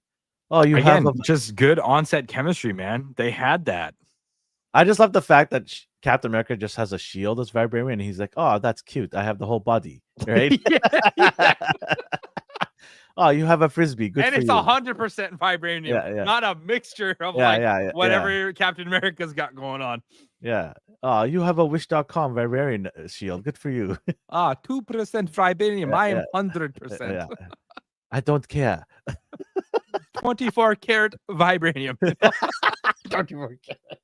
Oh, you have just good onset chemistry, man. They had that. I just love the fact that Captain America just has a shield that's vibranium, and he's like, "Oh, that's cute. I have the whole body, right?" Oh, you have a frisbee. Good, and it's 100% vibranium, not a mixture of whatever Captain America's got going on. Yeah. Oh, you have a Wish.com vibranium shield. Good for you. 2% vibranium. I am 100%. Yeah. I don't care. 24 karat vibranium. 24 karat.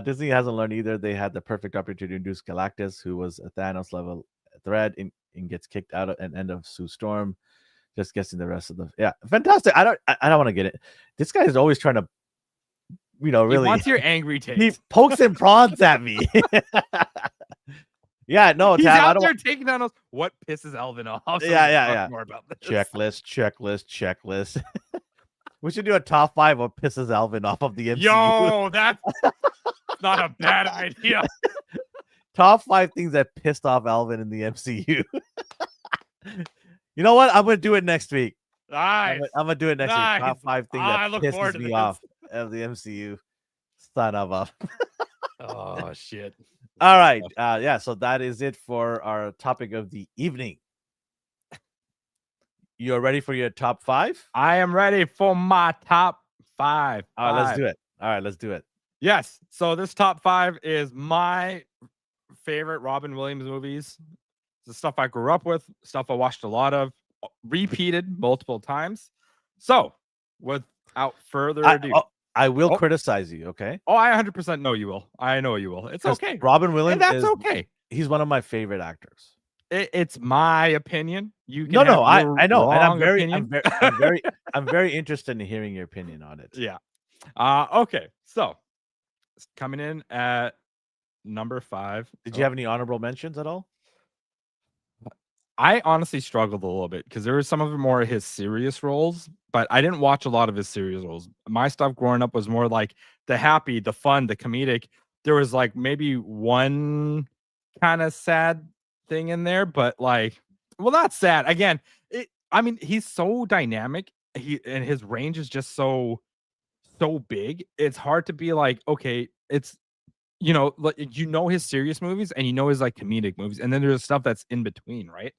Disney hasn't learned either. They had the perfect opportunity to introduce Galactus, who was a Thanos level threat, and gets kicked out at end of Sue Storm. Just guessing the rest of the fantastic. I don't want to get it. This guy is always trying to, He really. wants your angry taste. He pokes and prawns at me. Yeah, no, He's Tab, I out don't. there taking down us. What pisses Elvin off? So Yeah, we yeah, talk yeah. More about this. Checklist. We should do a top 5 of pisses Alvin off of the MCU. Yo, that's not a bad idea. Top 5 things that pissed off Alvin in the MCU. You know what? I'm gonna do it next week. Nice. I'm gonna do it next week. Top 5 things that pisses me off of the MCU. Son of a. Oh shit. All right. Yeah. So that is it for our topic of the evening. You're ready for your top 5? I am ready for my top 5. All right, let's do it. Yes. So this top 5 is my favorite Robin Williams movies. The stuff I grew up with, stuff I watched a lot of, repeated multiple times. So without further ado, I will criticize you, okay? Oh, I 100% know you will. I know you will. It's okay. Robin Williams, and that's okay. He's one of my favorite actors. It's my opinion. You can no, I know, and I'm very interested in hearing your opinion on it. Yeah. Okay. So coming in at number 5. Did you have any honorable mentions at all? I honestly struggled a little bit because there were some of them more his serious roles, but I didn't watch a lot of his serious roles. My stuff growing up was more like the happy, the fun, the comedic. There was like maybe one kind of sad thing in there, but like, well, not sad. Again, I mean, he's so dynamic. And his range is just so big. It's hard to be like, okay, it's like his serious movies and his like comedic movies, and then there's stuff that's in between, right?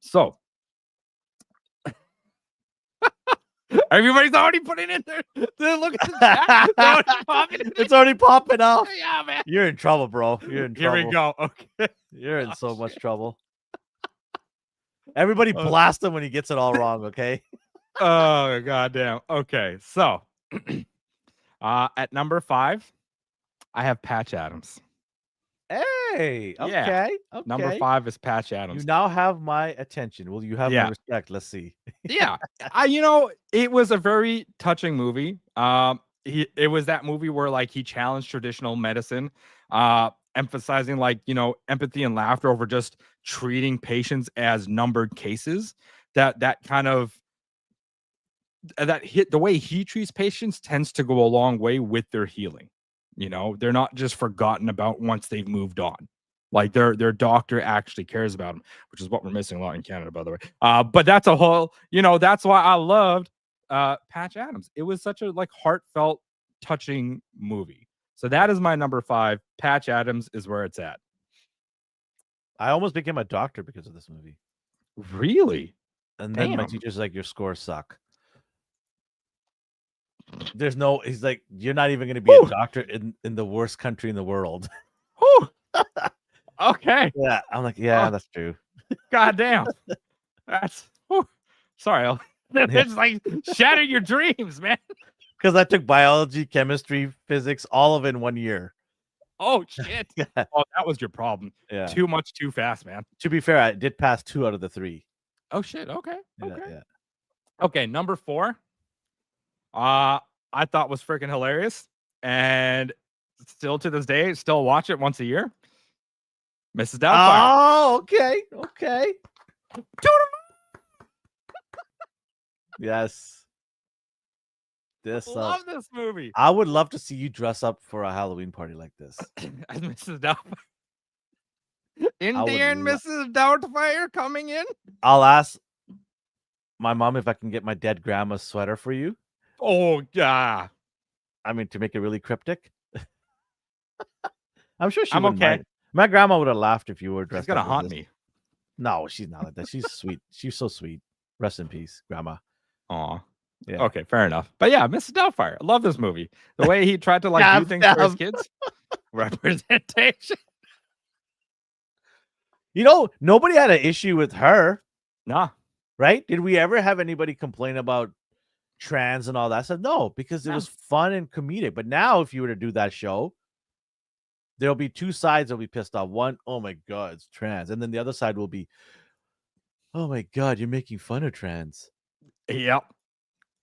So everybody's already putting in there. Look at the chat. It's already popping off. Yeah, man. You're in trouble, bro. You're in trouble. Here we go. Okay. You're in so much trouble. Everybody blast him when he gets it all wrong, okay? Oh, goddamn. Okay, so at number 5, I have Patch Adams. Hey, okay. Yeah. Number 5 is Patch Adams. You now have my attention. Well, you have my respect. Let's see. Yeah. It was a very touching movie. It was that movie where like he challenged traditional medicine, emphasizing like, empathy and laughter over just treating patients as numbered cases. That kind of the way he treats patients tends to go a long way with their healing. They're not just forgotten about once they've moved on. Like their doctor actually cares about them, which is what we're missing a lot in Canada, by the way. But that's a whole, that's why I loved Patch Adams. It was such a like heartfelt, touching movie. So that is my number 5. Patch Adams is where it's at. I almost became a doctor because of this movie. Really? And then my teacher's like, your scores suck. He's like, you're not even going to be a doctor in the worst country in the world. Okay. Yeah. I'm like, yeah, that's true. God damn. That's sorry. It's like shatter your dreams, man. Because I took biology, chemistry, physics, all of it in 1 year. Oh shit. Yeah. Oh, that was your problem. Yeah. Too much too fast, man. To be fair, I did pass 2 out of the 3. Oh shit. Okay. Yeah. Okay, number 4. I thought was freaking hilarious, and still to this day, still watch it once a year. Mrs. Doubtfire. Oh, okay. Yes. I love this movie. I would love to see you dress up for a Halloween party like this. As Mrs. Doubtfire. Indian Mrs. Doubtfire coming in. I'll ask my mom if I can get my dead grandma's sweater for you. Oh, yeah. I mean, to make it really cryptic. I'm sure I'm okay. Mind. My grandma would have laughed if you were dressed. She's gonna haunt me. No, she's not like that. She's sweet. She's so sweet. Rest in peace, Grandma. Aw. Yeah. Okay, fair enough. But yeah, Mrs. Doubtfire. I love this movie. The way he tried to like do things for his kids. Representation. Nobody had an issue with her. Nah. Right? Did we ever have anybody complain about trans and all that stuff. No, because it No. was fun and comedic. But now, if you were to do that show, there'll be two sides that'll be pissed off. One, oh my god, it's trans, and then the other side will be, oh my god, you're making fun of trans. Yep.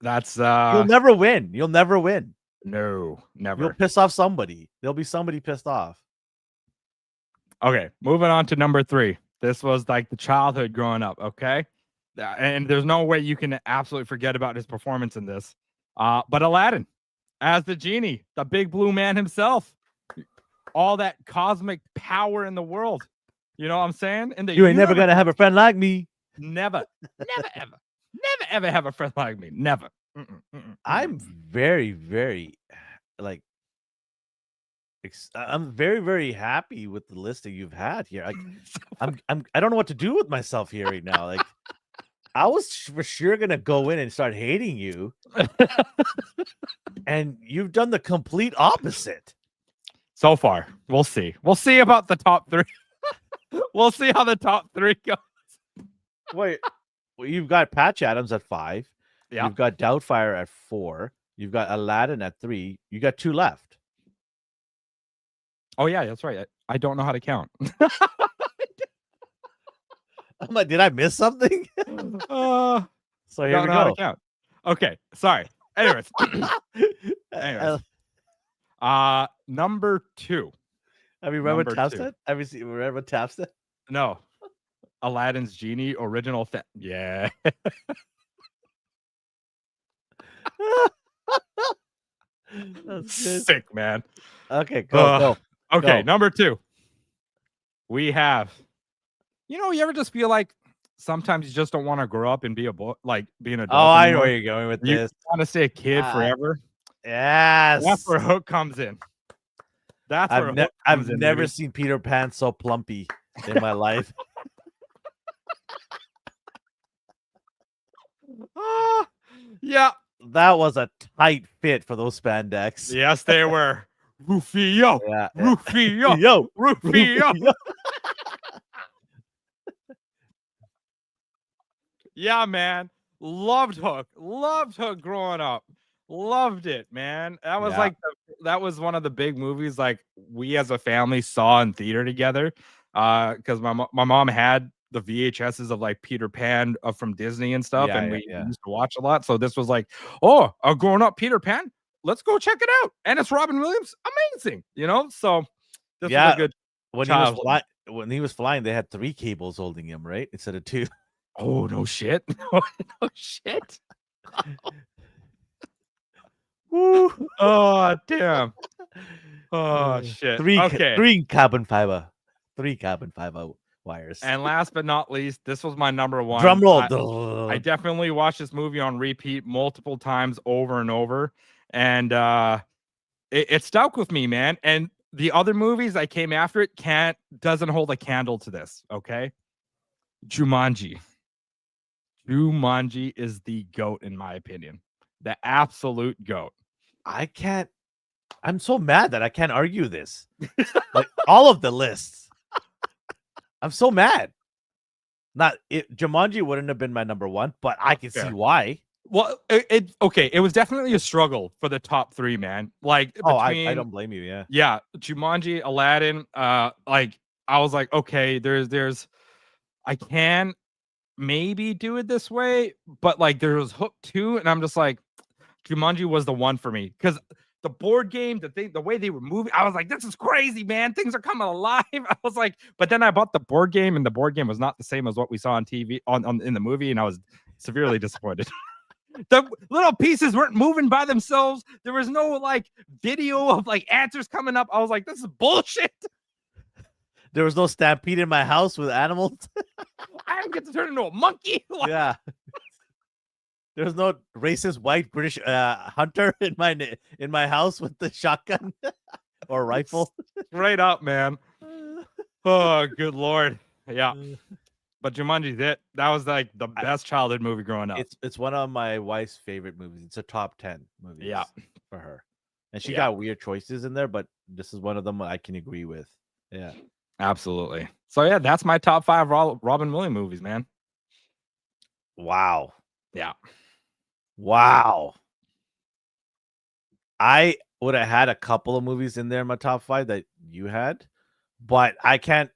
That's You'll never win. You'll never win. no, never. You'll piss off somebody. There'll be somebody pissed off. Okay, moving on to number 3. This was like the childhood growing up, okay? And there's no way you can absolutely forget about his performance in this. But Aladdin, as the genie, the big blue man himself, all that cosmic power in the world. You know what I'm saying? In the You ain't never gonna have a friend like me. never, ever, never, ever have a friend like me. Never. I'm very, very like I'm very, very happy with the list that you've had here. Like, I don't know what to do with myself here right now. Like, I was for sure gonna go in and start hating you, and you've done the complete opposite. So far, we'll see. We'll see about the top 3. We'll see how the top 3 go. Wait, well, you've got Patch Adams at 5. Yeah. You've got Doubtfire at 4. You've got Aladdin at 3. You got 2 left. Oh yeah, that's right. I don't know how to count. I'm like, did I miss something? So here we go. Count. Okay, sorry. Anyways, number 2. Have you read what Taps said? Have you seen read what Taps said? No, Aladdin's genie original. Yeah. That's good. Sick, man. Okay, go. Okay, go. number 2. We have. You ever just feel like sometimes you just don't want to grow up and be a boy, like being an adult? Oh, I know where you're going with you this. Want to stay a kid forever? Yes. That's where Hook comes in. That's where I've never seen Peter Pan so plumpy in my life. Yeah. That was a tight fit for those spandex. Yes, they were. Rufio. Yeah. Rufio. Yo. Rufio. Yeah, man. Loved Hook. Loved Hook growing up. Loved it, man. That was that was one of the big movies like we as a family saw in theater together. Because my mom had the VHSs of like Peter Pan from Disney and stuff, and we used to watch a lot. So this was like, oh, a grown up Peter Pan. Let's go check it out. And it's Robin Williams. Amazing, So this was a good. When he was flying, they had 3 cables holding him, right, instead of 2. Oh no shit! No shit! Woo. Oh damn! Oh shit! 3 carbon fiber, 3 carbon fiber wires. And last but not least, this was my number 1. Drum roll. I definitely watched this movie on repeat multiple times over and over, and it stuck with me, man. And the other movies that came after it doesn't hold a candle to this. Okay, Jumanji. Jumanji is the GOAT in my opinion. The absolute GOAT. I'm so mad that I can't argue this. Like all of the lists. I'm so mad. Jumanji wouldn't have been my number 1, but I can see why. Well, it was definitely a struggle for the top 3, man. Like, I don't blame you. Yeah, Jumanji, Aladdin. Like I was like, okay, there's, I can maybe do it this way, but like there was Hook 2, and I'm just like, Jumanji was the one for me because the board game, the way they were moving, I was like, this is crazy, man. Things are coming alive. I was like, but then I bought the board game, and the board game was not the same as what we saw on TV in the movie, and I was severely disappointed. The little pieces weren't moving by themselves. There was no like video of like answers coming up. I was like, this is bullshit. There was no stampede in my house with animals. I didn't get to turn into a monkey. Yeah. There was no racist white British hunter in my house with the shotgun or rifle. Straight up, man. Oh, good Lord. Yeah. But Jumanji's it. That was like the best childhood movie growing up. It's one of my wife's favorite movies. It's a top 10 movie for her. And she got weird choices in there, but this is one of them I can agree with. Yeah. Absolutely. So yeah, that's my top 5 Robin Williams movies, man. Wow. Yeah. Wow. I would have had a couple of movies in there in my top 5 that you had, but I can't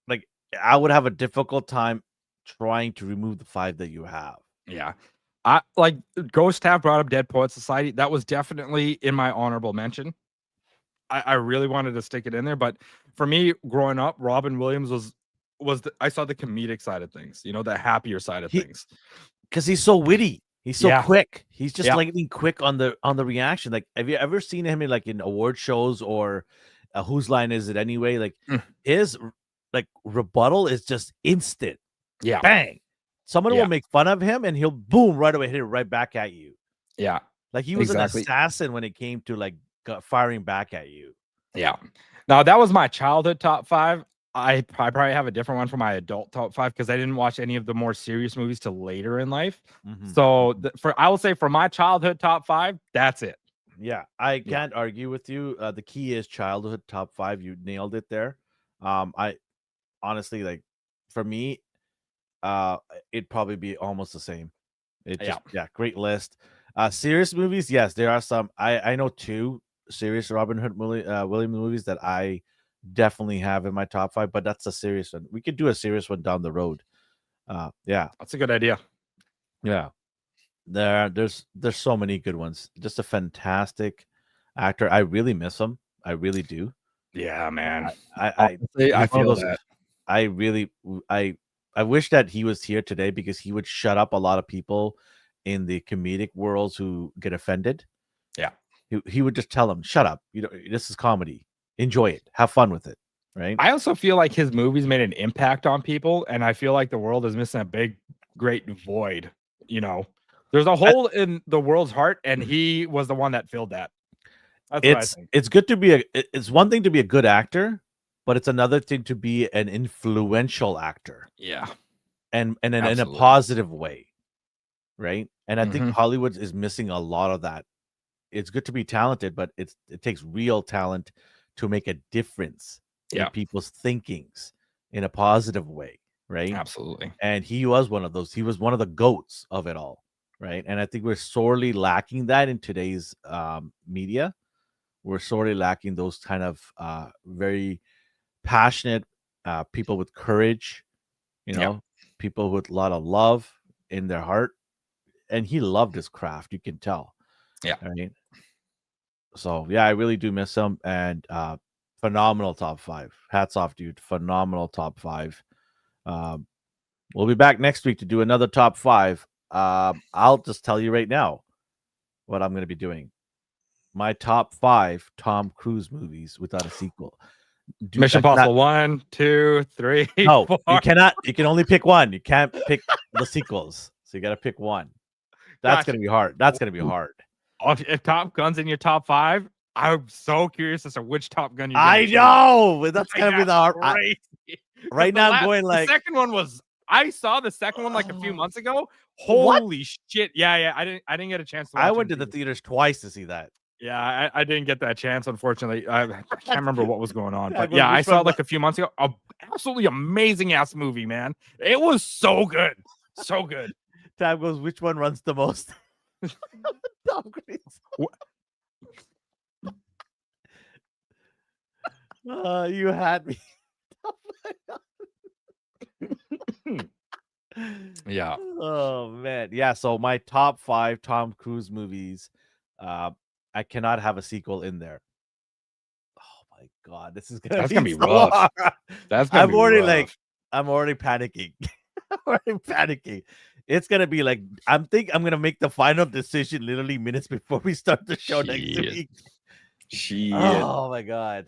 like I would have a difficult time trying to remove the 5 that you have. Yeah. I like Ghost Have brought up Dead Poet Society. That was definitely in my honorable mention. I really wanted to stick it in there, but for me, growing up, Robin Williams I saw the comedic side of things, the happier side of He things. because he's so witty. He's so Yeah. quick. He's just Yeah. lightning quick on the reaction. Like, have you ever seen him in award shows or Whose Line Is It Anyway? Like Mm. his rebuttal is just instant. Yeah. Bang. Someone Yeah. will make fun of him and he'll boom right away, hit it right back at you. Yeah. Like he was Exactly. an assassin when it came to firing back at you. Yeah. Now that was my childhood top 5. I probably have a different one for my adult top 5 because I didn't watch any of the more serious movies till later in life. Mhm. So I will say for my childhood top 5, that's it. Yeah, I can't argue with you. The key is childhood top 5. You nailed it there. I honestly for me, it'd probably be almost the same. Great list. Serious movies, yes, there are some. I know 2 serious Robin Hood Williams movies that I definitely have in my top 5, but that's a serious one. We could do a serious one down the road. Yeah, That's a good idea. yeah. There's so many good ones. Just a fantastic actor. I really miss him. I really do. Yeah, man. Honestly, I he's one of feel those. that. I really I wish that he was here today because he would shut up a lot of people in the comedic worlds who get offended. Yeah. He would just tell them, "Shut up. This is comedy. Enjoy it. Have fun with it." Right? I also feel like his movies made an impact on people, and I feel like the world is missing a big, great void. There's a hole in the world's heart, and he was the one that filled that. That's what I think. It's good to be it's one thing to be a good actor, but it's another thing to be an influential actor. Yeah. And in a Absolutely. positive way. Right? And I think Mhm. Hollywood is missing a lot of that. It's good to be talented, but it takes real talent to make a difference in Yeah. people's thinkings in a positive way, right? Absolutely. And he was one of those. He was one of the goats of it all, right? And I think we're sorely lacking that in today's media. We're sorely lacking those kind of very passionate people with courage, people with a lot of love in their heart. And he loved his craft, you can tell. Yeah. Right. So yeah, I really do miss him. And phenomenal top 5. Hats off, dude. Phenomenal top 5. We'll be back next week to do another top 5. I'll just tell you right now what I'm going to be doing. My top 5 Tom Cruise movies without a sequel. Mission Impossible 1, 2, 3. No, 4. you cannot. You can only pick one. You can't pick the sequels. So you got to pick one. That's going to be hard. That's going to be hard. If Top Gun's in your top 5, I'm so curious as to which Top Gun you're I know. That's going to be the hard. Right now, I'm going the second one was. I saw the second one like a few months ago. Holy shit! Yeah. I didn't get a chance to watch I went to the theaters twice to see that. Yeah, I didn't get that chance, unfortunately. I can't remember what was going on, but yeah, I saw it like a few months ago. Absolutely amazing ass movie, man. It was so good, so good. Tab goes, which one runs the most? Tom Cruise. You had me. Yeah. Oh man. Yeah. So my top 5 Tom Cruise movies. I cannot have a sequel in there. Oh my god, this is gonna be so rough. Hard. That's gonna I'm be already rough. I'm already panicking. I'm already panicking. It's gonna be like I'm gonna make the final decision literally minutes before we start the show next week. Shit. Oh my god.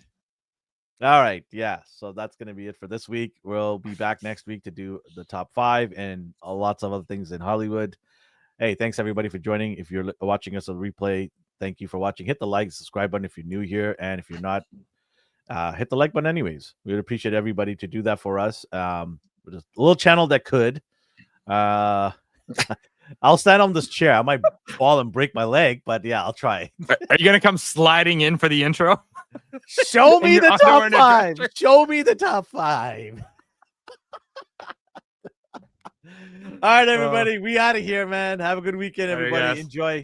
All right, yeah. So that's gonna be it for this week. We'll be back next week to do the top 5 and lots of other things in Hollywood. Hey, thanks everybody for joining. If you're watching us on replay, thank you for watching. Hit the like, subscribe button if you're new here, and if you're not, hit the like button anyways. We'd appreciate everybody to do that for us. A little channel that could. I'll stand on this chair. I might fall and break my leg, but yeah, I'll try. Are you gonna come sliding in for the intro? Show me the top 5. Show me the top 5. All right, Uh, everybody. We out of here, man. Have a good weekend, there you everybody. guys. Enjoy.